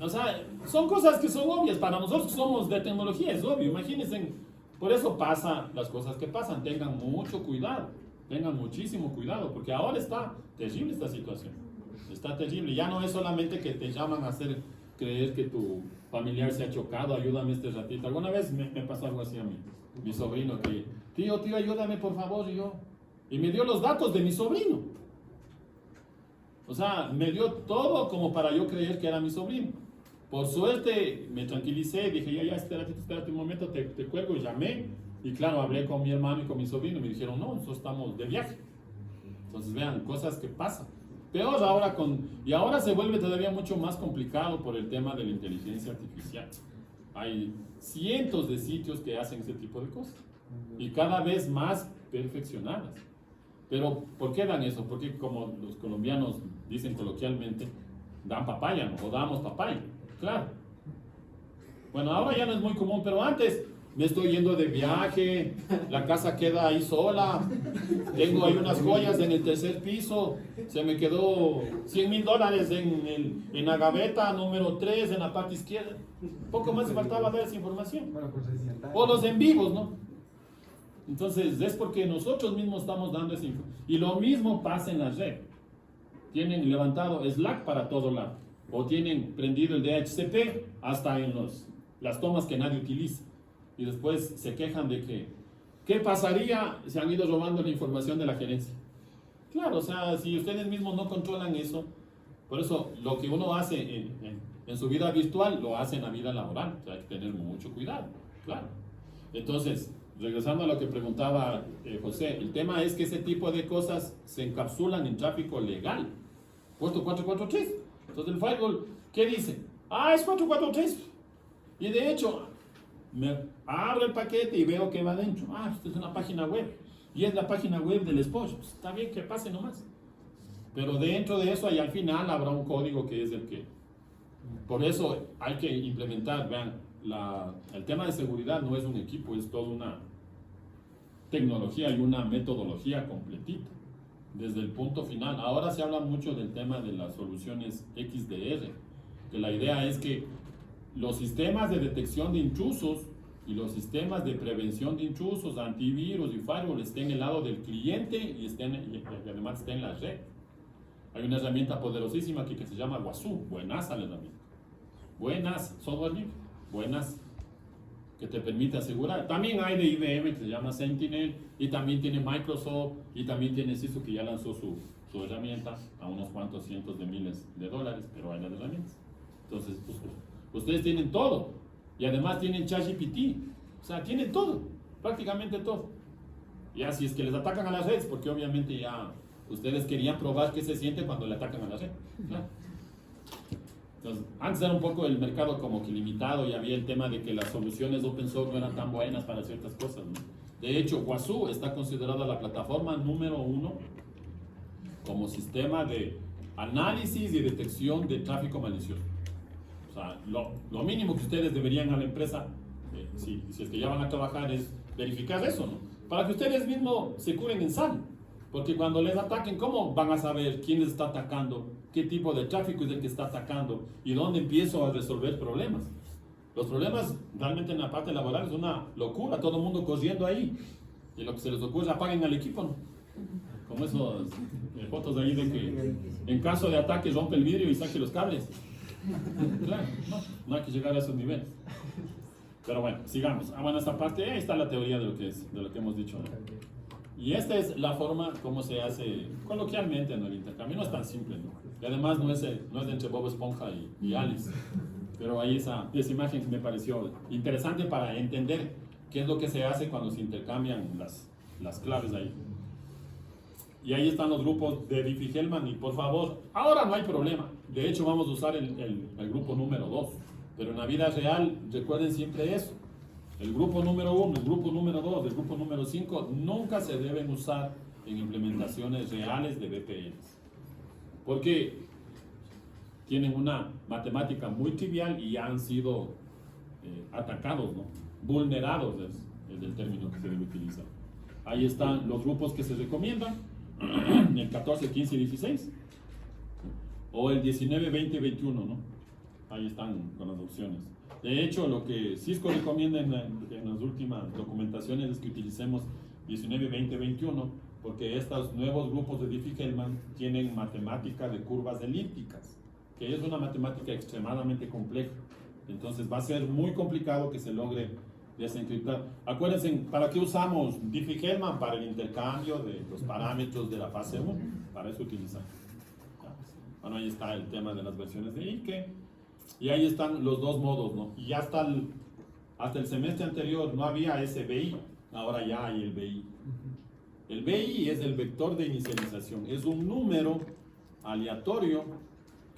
O sea, son cosas que son obvias. Para nosotros que somos de tecnología es obvio. Imagínense, por eso pasan las cosas que pasan. Tengan mucho cuidado. Tengan muchísimo cuidado. Porque ahora está terrible esta situación. Está terrible. Ya no es solamente que te llaman a hacer creer que tu familiar se ha chocado. Ayúdame este ratito. Alguna vez me pasó algo así a mí. Mi sobrino que, tío, ayúdame por favor. Y me dio los datos de mi sobrino. O sea, me dio todo como para yo creer que era mi sobrino. Por suerte me tranquilicé, dije, ya, espérate un momento, te cuelgo, y llamé. Y claro, hablé con mi hermano y con mi sobrino y me dijeron, no, nosotros estamos de viaje. Entonces vean, cosas que pasan. Peor ahora y ahora se vuelve todavía mucho más complicado por el tema de la inteligencia artificial. Hay cientos de sitios que hacen ese tipo de cosas. Y cada vez más perfeccionadas. Pero, ¿por qué dan eso? Porque como los colombianos dicen coloquialmente, dan papaya, ¿no? O damos papaya, claro. Bueno, ahora ya no es muy común, pero antes me estoy yendo de viaje, la casa queda ahí sola, tengo ahí unas joyas en el tercer piso, se me quedó $100,000 en la gaveta número 3 en la parte izquierda. Poco más faltaba dar esa información. O los en vivos, ¿no? Entonces, es porque nosotros mismos estamos dando esa información. Y lo mismo pasa en la red. Tienen levantado Slack para todo lado. O tienen prendido el DHCP hasta en las tomas que nadie utiliza. Y después se quejan de que, ¿qué pasaría si han ido robando la información de la gerencia? Claro, o sea, si ustedes mismos no controlan eso, por eso lo que uno hace en su vida virtual, lo hace en la vida laboral. O sea, hay que tener mucho cuidado, claro. Entonces, regresando a lo que preguntaba José, el tema es que ese tipo de cosas se encapsulan en tráfico legal. Puesto 443. Entonces el firewall, ¿qué dice? Es 443. Y de hecho, me abro el paquete y veo que va adentro. Esto es una página web. Y es la página web del esposo. Pues está bien que pase nomás. Pero dentro de eso, y al final habrá un código que es el que. Por eso hay que implementar, vean, el tema de seguridad no es un equipo, es toda una tecnología y una metodología completita, desde el punto final. Ahora se habla mucho del tema de las soluciones XDR, que la idea es que los sistemas de detección de intrusos y los sistemas de prevención de intrusos, antivirus y firewall estén en el lado del cliente y además estén en la red. Hay una herramienta poderosísima aquí que se llama Wasu, buenas la herramienta. Buenas, software libre. Buenas, que te permite asegurar. También hay de IBM que se llama Sentinel, y también tiene Microsoft, y también tiene Cisco que ya lanzó su herramienta a unos cuantos cientos de miles de dólares, pero hay las herramientas. Entonces, pues, ustedes tienen todo. Y además tienen ChatGPT. O sea, tienen todo. Prácticamente todo. Y así es que les atacan a las redes, porque obviamente ya ustedes querían probar qué se siente cuando le atacan a la red. Claro. Entonces, antes era un poco el mercado como que limitado y había el tema de que las soluciones open source no eran tan buenas para ciertas cosas, ¿no? De hecho, Wazoo está considerada la plataforma número 1 como sistema de análisis y detección de tráfico malicioso. O sea, lo mínimo que ustedes deberían a la empresa, si es que ya van a trabajar, es verificar eso, ¿no? Para que ustedes mismos se curen en sano. Porque cuando les ataquen, ¿cómo van a saber quién les está atacando? ¿Qué tipo de tráfico es el que está atacando? ¿Y dónde empiezo a resolver problemas? Los problemas realmente en la parte laboral es una locura, todo el mundo corriendo ahí. Y lo que se les ocurre, apaguen al equipo, ¿no? Como esos fotos de ahí de que en caso de ataque rompe el vidrio y saque los cables. Claro, no hay que llegar a esos niveles. Pero bueno, sigamos. Bueno, esta parte, ahí está la teoría de lo que hemos dicho, ¿no? Y esta es la forma como se hace coloquialmente en el intercambio. No es tan simple, ¿no? Y además no es entre Bob Esponja y Alice. Pero ahí esa imagen me pareció interesante para entender qué es lo que se hace cuando se intercambian las claves ahí. Y ahí están los grupos de Diffie-Hellman. Y por favor, ahora no hay problema. De hecho, vamos a usar el grupo número 2. Pero en la vida real, recuerden siempre eso. El grupo número 1, el grupo número 2, el grupo número 5 nunca se deben usar en implementaciones reales de VPNs. Porque tienen una matemática muy trivial y han sido atacados, ¿no? Vulnerados es el término que se debe utilizar. Ahí están los grupos que se recomiendan, el 14, 15 y 16, o el 19, 20 y 21, ¿no? Ahí están con las opciones. De hecho, lo que Cisco recomienda en las últimas documentaciones es que utilicemos 19, 20, 21, porque estos nuevos grupos de Diffie-Hellman tienen matemática de curvas elípticas, que es una matemática extremadamente compleja. Entonces va a ser muy complicado que se logre desencriptar. Acuérdense, ¿para qué usamos Diffie-Hellman? Para el intercambio de los parámetros de la fase 1. Para eso utilizamos. Bueno, ahí está el tema de las versiones de IKE. Y ahí están los dos modos, ¿no? Y ya hasta el semestre anterior no había ese BI, ahora ya hay el BI. El BI es el vector de inicialización, es un número aleatorio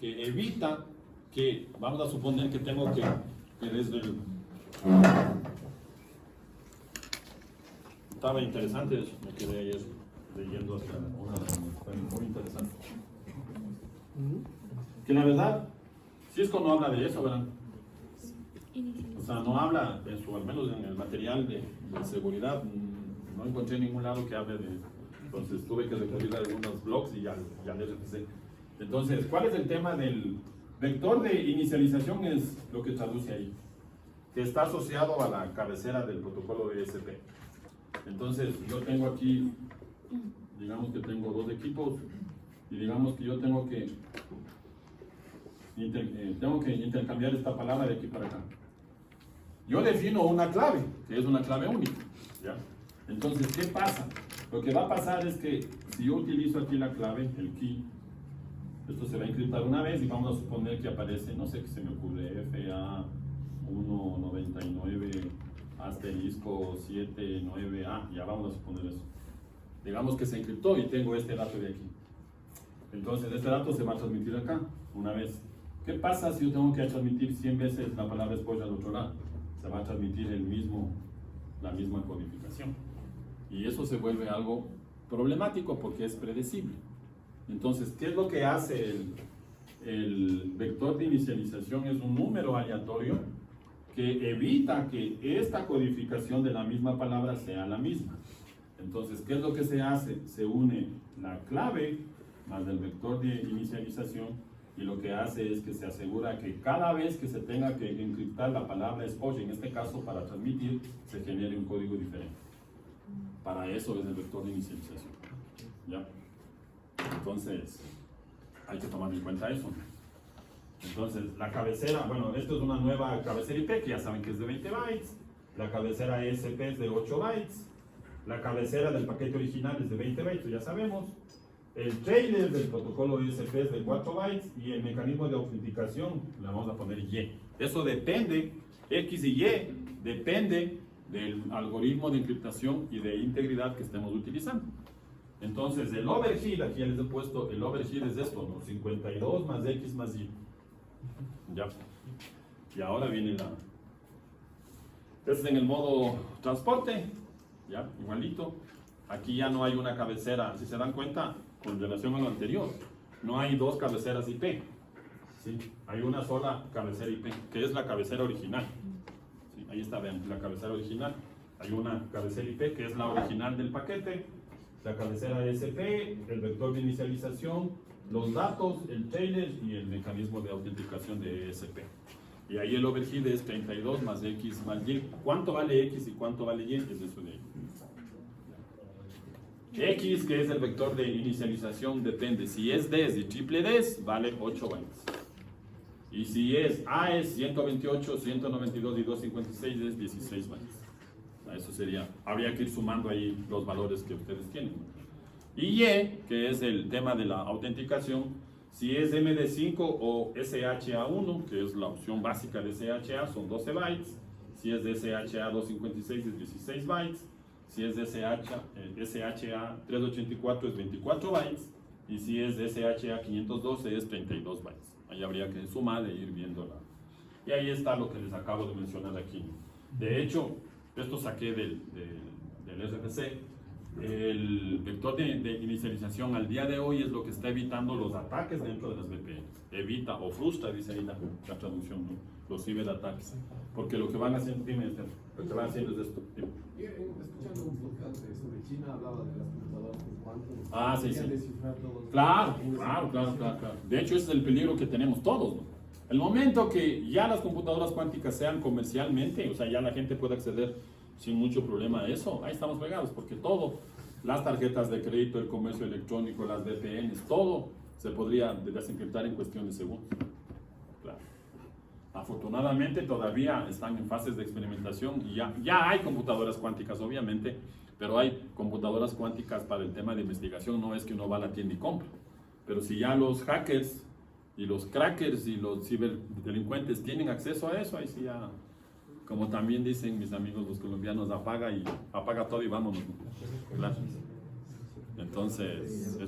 que evita que, vamos a suponer que tengo que desde el... Estaba interesante eso, me quedé ayer leyendo hasta fue muy interesante. Que la verdad, Cisco no habla de eso, ¿verdad? O sea, no habla de eso, al menos en el material de seguridad, no encontré en ningún lado que hable de eso. Entonces tuve que recurrir a algunos blogs y ya les empecé. Entonces, ¿cuál es el tema del vector de inicialización? Es lo que traduce ahí, que está asociado a la cabecera del protocolo de ESP. Entonces, yo tengo aquí, digamos que tengo dos equipos, y digamos que yo tengo que intercambiar esta palabra de aquí para acá. Yo defino una clave, que es una clave única, ¿ya? Entonces, ¿qué pasa? Lo que va a pasar es que si yo utilizo aquí la clave, el key, esto se va a encriptar una vez y vamos a suponer que aparece, no sé qué se me ocurre, FA199 asterisco 79A, ya vamos a suponer eso. Digamos que se encriptó y tengo este dato de aquí. Entonces, este dato se va a transmitir acá, una vez. ¿Qué pasa si yo tengo que transmitir 100 veces la palabra spoiler al otro lado? Se va a transmitir la misma codificación. Y eso se vuelve algo problemático porque es predecible. Entonces, ¿qué es lo que hace el vector de inicialización? Es un número aleatorio que evita que esta codificación de la misma palabra sea la misma. Entonces, ¿qué es lo que se hace? Se une la clave más el vector de inicialización, y lo que hace es que se asegura que cada vez que se tenga que encriptar la palabra exposure, en este caso para transmitir, se genere un código diferente. Para eso es el vector de inicialización. ¿Ya? Entonces, hay que tomar en cuenta eso. Entonces, la cabecera, bueno, esto es una nueva cabecera IP, que ya saben que es de 20 bytes. La cabecera ESP es de 8 bytes. La cabecera del paquete original es de 20 bytes, ya sabemos. El trailer del protocolo ISP es de 4 bytes y el mecanismo de autenticación le vamos a poner Y. Eso depende, X y Y, depende del algoritmo de encriptación y de integridad que estemos utilizando. Entonces, el overhead, aquí ya les he puesto, el overhead es esto, ¿no? 52 más X más Y. Ya. Y ahora viene la... Este es en el modo transporte, ya, igualito. Aquí ya no hay una cabecera, si se dan cuenta, con relación a lo anterior, no hay dos cabeceras IP. ¿Sí? Hay una sola cabecera IP, que es la cabecera original. ¿Sí? Ahí está, vean, la cabecera original. Hay una cabecera IP que es la original del paquete, la cabecera SP, el vector de inicialización, los datos, el trailer y el mecanismo de autenticación de ESP. Y ahí el overhead es 32 más X más Y. ¿Cuánto vale X y cuánto vale Y? Es eso de ahí. X, que es el vector de inicialización, depende. Si es DES y triple DES, vale 8 bytes. Y si es AES 128, 192 y 256, es 16 bytes. Eso sería, habría que ir sumando ahí los valores que ustedes tienen. Y Y, que es el tema de la autenticación, si es MD5 o SHA1, que es la opción básica de SHA, son 12 bytes. Si es de SHA 256 es 16 bytes. Si es de SHA 384 es 24 bytes. Y si es de SHA 512 es 32 bytes. Ahí habría que sumar e ir viendo y ahí está lo que les acabo de mencionar aquí. De hecho, esto saqué del RFC. El vector de inicialización al día de hoy es lo que está evitando los ataques dentro de las VPN. Evita o frustra, dice ahí la traducción, ¿no? Los ciberataques. Porque lo que van haciendo, lo que van haciendo es esto. Escuchando un podcast sobre China, hablaba de las computadoras con cuánto. Ah, sí, sí. Descifrar todos. Claro. De hecho, ese es el peligro que tenemos todos, ¿no? El momento que ya las computadoras cuánticas sean comercialmente, o sea, ya la gente puede acceder sin mucho problema a eso, ahí estamos pegados, porque todo, las tarjetas de crédito, el comercio electrónico, las VPNs, todo se podría desencriptar en cuestión de segundos. Claro. Afortunadamente todavía están en fases de experimentación y ya hay computadoras cuánticas, obviamente, pero hay computadoras cuánticas para el tema de investigación, no es que uno va a la tienda y compra. Pero si ya los hackers y los crackers y los ciberdelincuentes tienen acceso a eso, ahí sí ya... Como también dicen mis amigos los colombianos, apaga todo y vámonos. Claro. Entonces,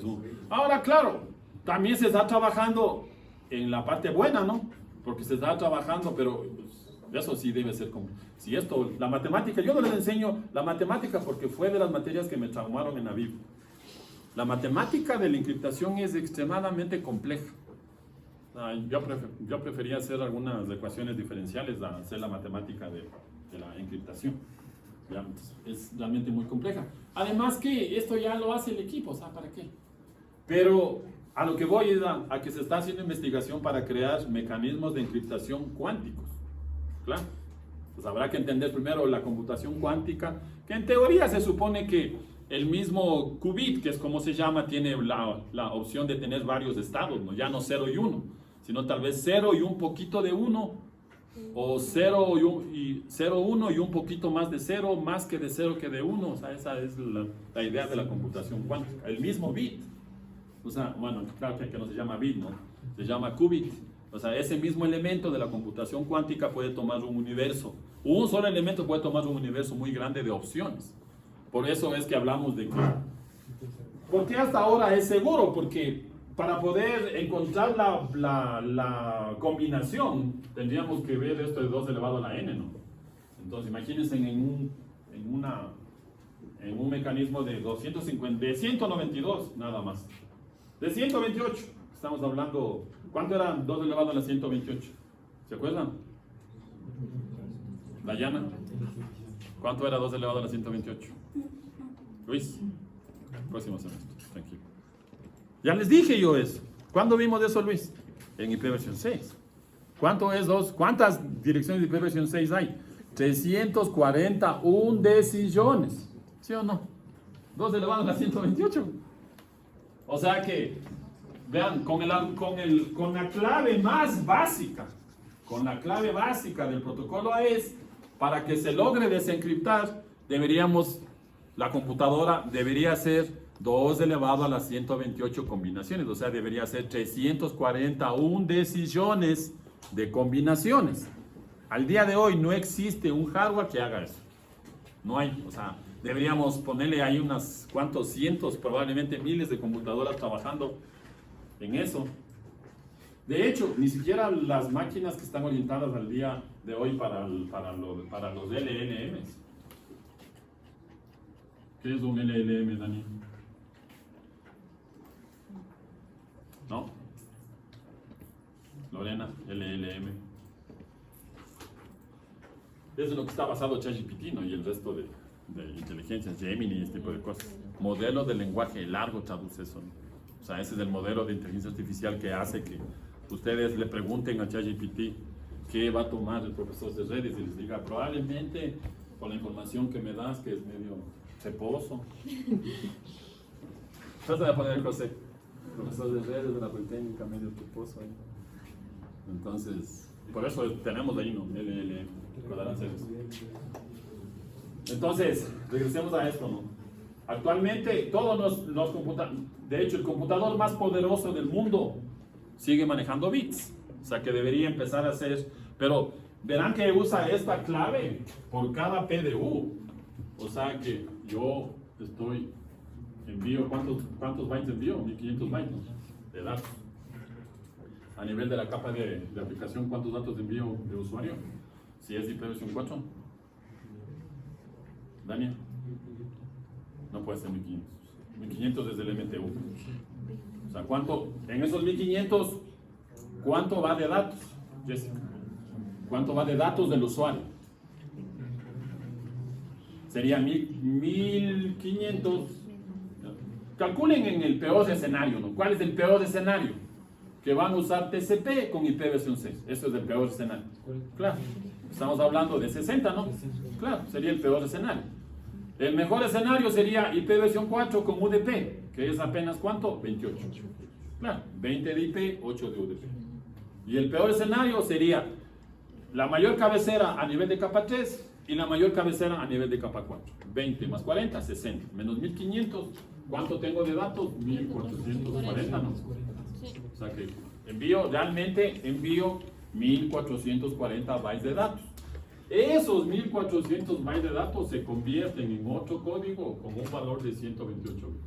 ahora, claro, también se está trabajando en la parte buena, ¿no? Porque se está trabajando, pero pues, eso sí debe ser como... Si esto, la matemática, yo no les enseño la matemática porque fue de las materias que me traumaron en la Biblia. La matemática de la encriptación es extremadamente compleja. Yo prefería hacer algunas ecuaciones diferenciales a hacer la matemática de la encriptación. Ya, es realmente muy compleja. Además que esto ya lo hace el equipo, ¿sabes para qué? Pero a lo que voy es a que se está haciendo investigación para crear mecanismos de encriptación cuánticos. Claro. Pues habrá que entender primero la computación cuántica, que en teoría se supone que el mismo qubit, que es como se llama, tiene la opción de tener varios estados, ¿no? Ya no 0 y 1. Sino tal vez 0 y un poquito de 1, o 0 y 0, 1 y un poquito más de 0, más que de 0 que de 1. O sea, esa es la idea de la computación cuántica. El mismo bit. O sea, bueno, claro que no se llama bit, ¿no? Se llama qubit. O sea, ese mismo elemento de la computación cuántica puede tomar un universo. Un solo elemento puede tomar un universo muy grande de opciones. Por eso es que hablamos de que... ¿Por qué hasta ahora es seguro? Porque... para poder encontrar la combinación, tendríamos que ver esto de 2 elevado a la n, ¿no? Entonces, imagínense en un mecanismo de 192, nada más. De 128, estamos hablando, ¿cuánto era 2 elevado a la 128? ¿Se acuerdan? Dayana, ¿cuánto era 2 elevado a la 128? Luis, próximo semestre, tranquilo. Ya les dije yo eso. ¿Cuándo vimos eso, Luis? En IP versión 6. ¿Cuánto es 2? ¿Cuántas direcciones de IP versión 6 hay? 341 decillones. ¿Sí o no? 2 elevado a la 128. O sea que, vean, con la clave más básica, con la clave básica del protocolo AES, para que se logre desencriptar, la computadora debería ser 2 elevado a las 128 combinaciones, o sea, debería ser 341 decisiones de combinaciones. Al día de hoy no existe un hardware que haga eso. No hay, o sea, deberíamos ponerle ahí unas cuantos cientos, probablemente miles de computadoras trabajando en eso. De hecho, ni siquiera las máquinas que están orientadas al día de hoy para los LLMs. ¿Qué es un LLM, Dani? ¿No? Lorena, LLM. Eso es lo que está basado en ChatGPT, ¿no? Y el resto de inteligencias, Gemini y este tipo de cosas. Modelo de lenguaje largo traduce eso, ¿no? O sea, ese es el modelo de inteligencia artificial que hace que ustedes le pregunten a ChatGPT qué va a tomar el profesor de redes y les diga, probablemente con la información que me das, que es medio ceposo. Trata de poner José, profesor de redes de la Politécnica, medio ceposo. Entonces, por eso tenemos ahí, ¿no? LLM, para hacer eso. Entonces, regresemos a esto, ¿no? Actualmente todos los computadores, de hecho el computador más poderoso del mundo sigue manejando bits, o sea que debería empezar a hacer, pero verán que usa esta clave por cada PDU, o sea que yo envío, ¿cuántos bytes envío? 1500 bytes, ¿no? De datos. A nivel de la capa de aplicación, ¿cuántos datos envío de usuario? Si es IPv4. Daniel. No puede ser 1500. 1500 desde el MTU. O sea, ¿cuánto? En esos 1500, ¿cuánto va de datos, Jessica? ¿Cuánto va de datos del usuario? Sería 1500. Calculen en el peor escenario, ¿no? ¿Cuál es el peor escenario? Que van a usar TCP con IPv6. Eso es el peor escenario. Claro. Estamos hablando de 60, ¿no? Claro, sería el peor escenario. El mejor escenario sería IPv4 con UDP, que es apenas ¿cuánto? 28. Claro, 20 de IP, 8 de UDP. Y el peor escenario sería la mayor cabecera a nivel de capa 3 y la mayor cabecera a nivel de capa 4. 20 más 40, 60. Menos 1500, ¿cuánto tengo de datos? 1440, ¿no? O sea que realmente envío 1440 bytes de datos. Esos 1400 bytes de datos se convierten en otro código con un valor de 128 bits.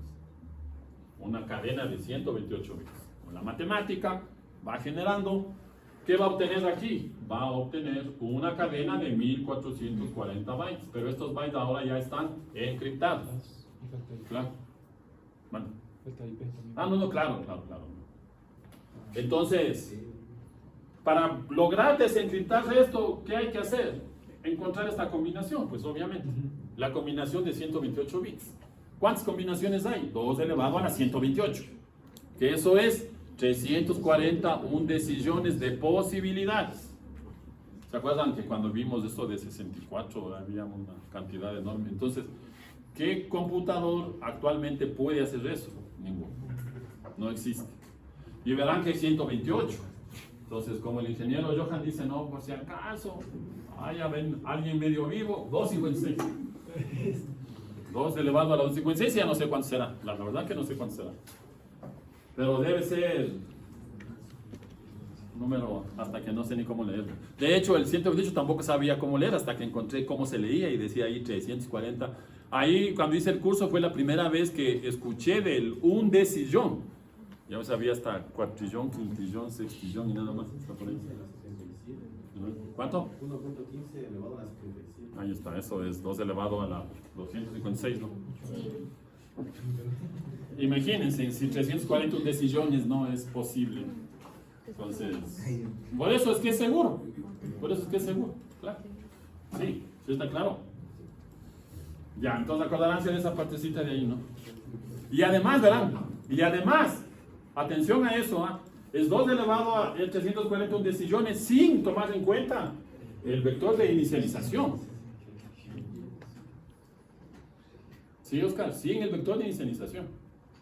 Una cadena de 128 bits. Con la matemática va generando. ¿Qué va a obtener aquí? Va a obtener una cadena de 1440 bytes. Pero estos bytes ahora ya están encriptados. Claro. Bueno. No, claro. Entonces, para lograr desencriptar esto, ¿qué hay que hacer? Encontrar esta combinación, pues obviamente. La combinación de 128 bits. ¿Cuántas combinaciones hay? 2 elevado a la 128. Que eso es 341 decisiones de posibilidades. ¿Se acuerdan que cuando vimos esto de 64 había una cantidad enorme? Entonces, ¿qué computador actualmente puede hacer eso? Ninguno. No existe. Y verán que hay 128. Entonces, como el ingeniero Johan dice, no, por si acaso, ya ven, alguien medio vivo, 256. 2 elevado a la 256, ya no sé cuánto será. La verdad que no sé cuánto será. Pero debe ser un número hasta que no sé ni cómo leerlo. De hecho, el 128 tampoco sabía cómo leer hasta que encontré cómo se leía y decía ahí 340. Ahí, cuando hice el curso, fue la primera vez que escuché del undecillón. Ya me sabía hasta cuatrillón, quintillón, sextillón y nada más. ¿Está por ahí? ¿Cuánto? 1.15 elevado a la 77. Ahí está, eso es 2 elevado a la 256, ¿no? Imagínense, si 340 decisiones no es posible. Entonces, por eso es que es seguro. Claro. Sí, está claro. Ya, entonces acordarán de esa partecita de ahí, ¿no? Y además, verán, atención a eso, es 2 elevado a 341 decisiones sin tomar en cuenta el vector de inicialización. Sí, Oscar, sin el vector de inicialización.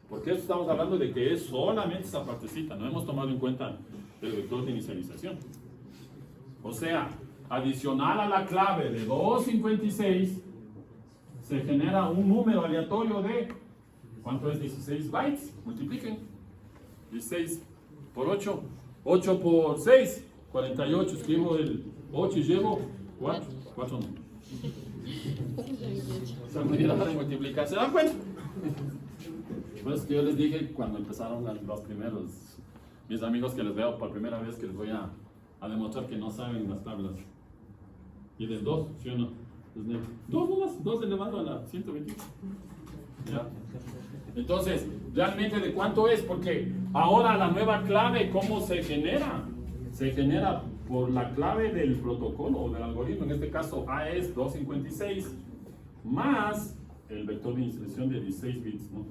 Porque eso estamos hablando de que es solamente esa partecita, no hemos tomado en cuenta el vector de inicialización. O sea, adicional a la clave de 256, se genera un número aleatorio de ¿Cuánto es 16 bytes? Multipliquen. 16 por 8. 8 por 6. 48. Escribo el 8 y llevo 4. 4 no. Se me olvidó de multiplicar. ¿Se dan cuenta? Pues que yo les dije cuando empezaron los primeros, mis amigos que les veo por primera vez, que les voy a demostrar que no saben las tablas. Y del 2, ¿sí o no? 2 nomás, 2 elevado a la 121. ¿Ya? Entonces, ¿realmente de cuánto es? Porque ahora la nueva clave, ¿cómo se genera? Se genera por la clave del protocolo o del algoritmo. En este caso, A es 256 más el vector de inserción de 16 bits, ¿no?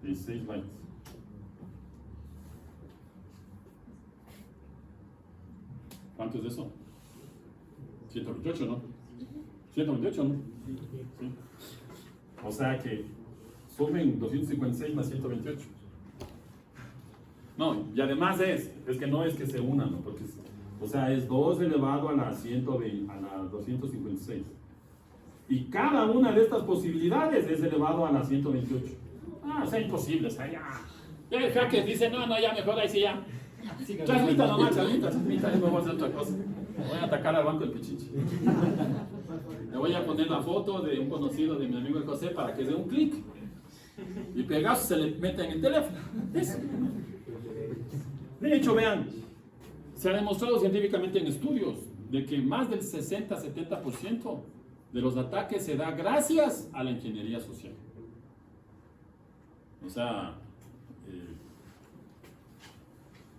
16 bytes. ¿Cuánto es eso? 128, ¿no? 128, ¿no? Sí. O sea que sumen 256 más 128. No, y además es que no es que se unan, ¿no? Porque o sea, es 2 elevado a la 120, a la 256. Y cada una de estas posibilidades es elevado a la 128. O sea, imposible, o sea, ya el hacker dice, no, ya mejor ahí sí ya. Transmita nomás, transmita, yo me voy a hacer otra cosa. Voy a atacar al banco del Pichichi. Le voy a poner la foto de un conocido de mi amigo el José para que dé un clic. Y Pegasus se le mete en el teléfono. Eso. De hecho, vean, se ha demostrado científicamente en estudios de que más del 60-70% de los ataques se da gracias a la ingeniería social. O sea,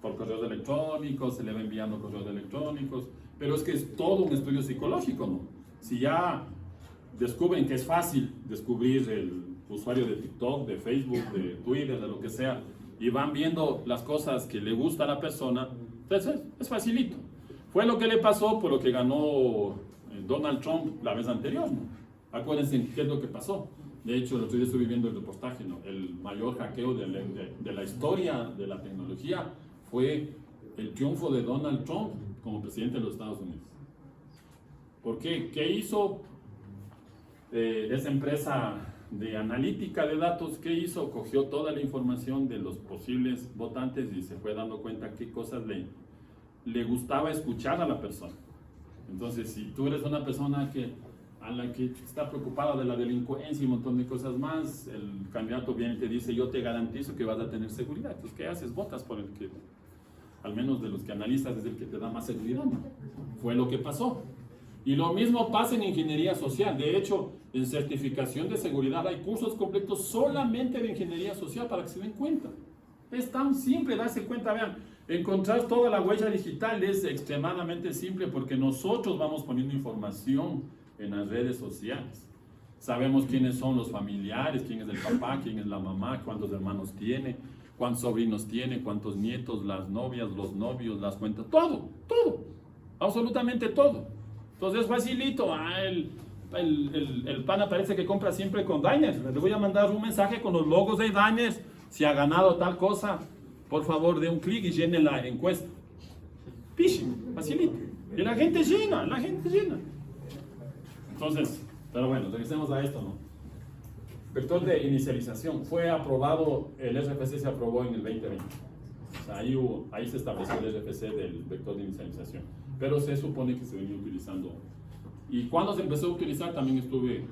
por correos electrónicos, se le va enviando correos electrónicos, pero es que es todo un estudio psicológico, ¿no? Si ya descubren que es fácil descubrir el usuario de TikTok, de Facebook, de Twitter, de lo que sea, y van viendo las cosas que le gusta a la persona, entonces es facilito. Fue lo que le pasó por lo que ganó Donald Trump la vez anterior, ¿no? Acuérdense qué es lo que pasó. De hecho, el otro día estuve viendo el reportaje, ¿no? El mayor hackeo de la historia de la tecnología fue el triunfo de Donald Trump como presidente de los Estados Unidos. ¿Por qué? ¿Qué hizo esa empresa de analítica de datos? ¿Qué hizo? Cogió toda la información de los posibles votantes y se fue dando cuenta qué cosas le gustaba escuchar a la persona. Entonces, si tú eres una persona a la que está preocupada de la delincuencia y un montón de cosas más, el candidato viene y te dice, yo te garantizo que vas a tener seguridad. Entonces, ¿qué haces? Votas por el que, al menos de los que analizas, es el que te da más seguridad, ¿no? Fue lo que pasó. Y lo mismo pasa en ingeniería social. De hecho, en certificación de seguridad hay cursos completos solamente de ingeniería social para que se den cuenta. Es tan simple darse cuenta, vean, encontrar toda la huella digital es extremadamente simple porque nosotros vamos poniendo información en las redes sociales. Sabemos quiénes son los familiares, quién es el papá, quién es la mamá, cuántos hermanos tiene, cuántos sobrinos tiene, cuántos nietos, las novias, los novios, las cuentas, todo, absolutamente todo. Entonces es facilito. El pana parece que compra siempre con Diners. Le voy a mandar un mensaje con los logos de Diners. Si ha ganado tal cosa, por favor, dé un clic y llene la encuesta. Phishing, facilito. Y la gente llena. Entonces, pero bueno, regresemos a esto, ¿no? Vector de inicialización. Fue aprobado, el RFC se aprobó en el 2020. O sea, ahí se estableció el RFC del vector de inicialización. Pero se supone que se venía utilizando. Y cuando se empezó a utilizar, también estuve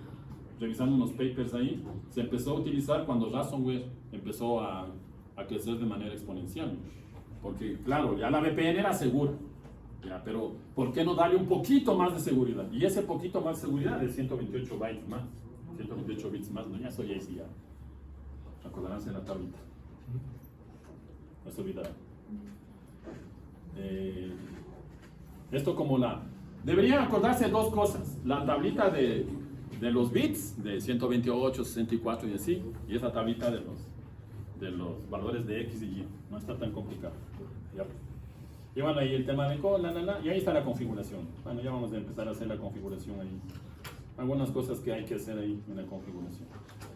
revisando unos papers ahí, se empezó a utilizar cuando ransomware empezó a crecer de manera exponencial. Porque, claro, ya la VPN era segura. Ya, pero ¿por qué no darle un poquito más de seguridad? Y ese poquito más de seguridad es 128 bytes más, 128 bits más, ¿no? Ya soy ahí, sí, ya. Acordaránse de la tablita. No se olvidará. Esto como deberían acordarse dos cosas. La tablita de los bits, de 128, 64 y así, y esa tablita de los valores de X y Y. No está tan complicado. Ya. Y bueno, ahí el tema de y ahí está la configuración. Bueno, ya vamos a empezar a hacer la configuración ahí. Algunas cosas que hay que hacer ahí en la configuración.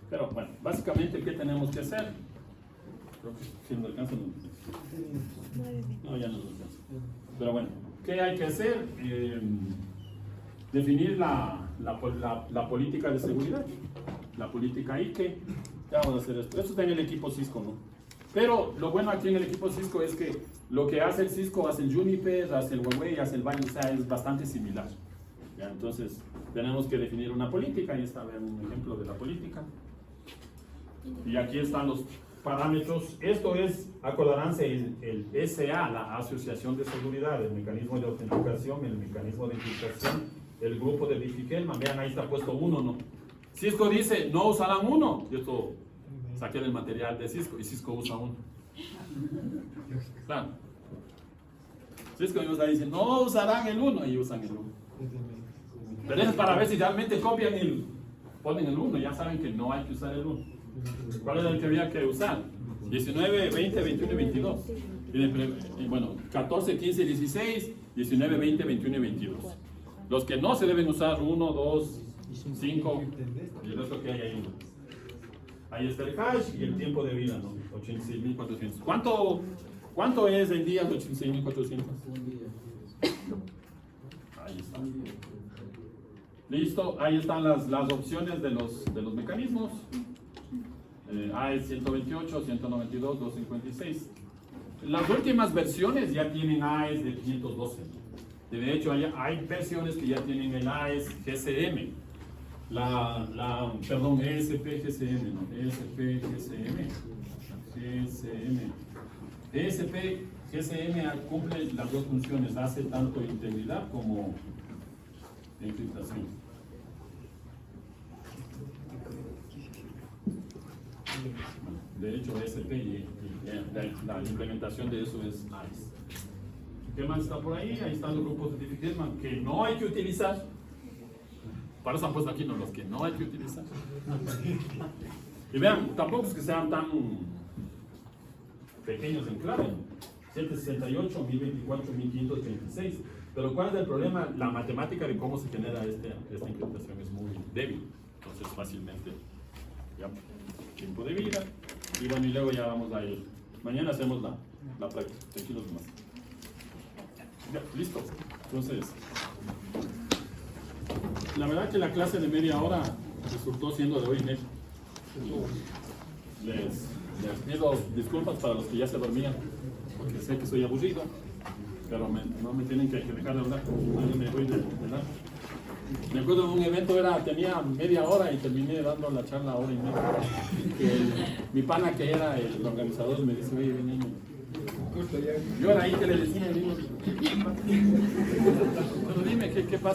Pero bueno, básicamente, ¿qué tenemos que hacer? Creo que si nos alcanza, no, ya no nos alcanza. Pero bueno, ¿qué hay que hacer? Definir la política de seguridad, la política IKE, Ya vamos a hacer esto. Esto está en el equipo Cisco, ¿no? Pero lo bueno aquí en el equipo Cisco es que lo que hace el Cisco, hace el Juniper, hace el Huawei, hace el Vaio, o sea, es bastante similar. ¿Ya? Entonces, tenemos que definir una política. Ahí está, vean un ejemplo de la política. Y aquí están los parámetros. Esto es, acordaránse, el SA, la Asociación de Seguridad, el mecanismo de autenticación, el mecanismo de encriptación, el grupo de Diffie-Hellman. Vean, ahí está puesto 1, ¿no? Cisco dice, no usarán 1. Yo esto saqué del material de Cisco y Cisco usa 1. Claro. Cisco dice, no usarán el 1 y usan el 1. Pero eso es para ver si realmente copian ponen el 1, ya saben que no hay que usar el 1. ¿Cuál era el que había que usar? 19, 20, 21 y 22. Y bueno, 14, 15, 16, 19, 20, 21 y 22. Los que no se deben usar 1, 2, 5 y el resto que hay ahí. Ahí está el hash y el tiempo de vida, ¿no? 86.400. ¿Cuánto es en días 86.400? Ahí está. Listo, ahí están las opciones de los mecanismos. AES 128, 192, 256. Las últimas versiones ya tienen AES de 512. De hecho, hay versiones que ya tienen el AES GCM. Perdón, ESP GCM, ¿no? ESP GCM. ESP GCM cumple las dos funciones, hace tanto integridad como encriptación. De hecho, ESP y la implementación de eso es AES. ¿Qué más está por ahí? Ahí están los grupos de Diffie-Hellman que no hay que utilizar. Para eso han puesto aquí, no, los que no hay que utilizar. Y vean, tampoco es que sean tan pequeños en clave. 768, 1024, 1526. Pero ¿cuál es el problema? La matemática de cómo se genera esta encriptación es muy débil. Entonces fácilmente, ya, tiempo de vida. Y bueno, y luego ya vamos a ir. Mañana hacemos la práctica. Tranquilos más. Ya, listo. Entonces, la verdad que la clase de media hora resultó siendo de hoy en Les pido disculpas para los que ya se dormían, porque sé que soy aburrido, pero no me tienen que dejar de hablar. Me voy de hablar. Me acuerdo de un evento, tenía media hora y terminé dando la charla hora y media. Mi pana, que era el organizador, me dice, oye, niño. Yo era ahí que le decía, digo, pero dime, ¿qué pasa?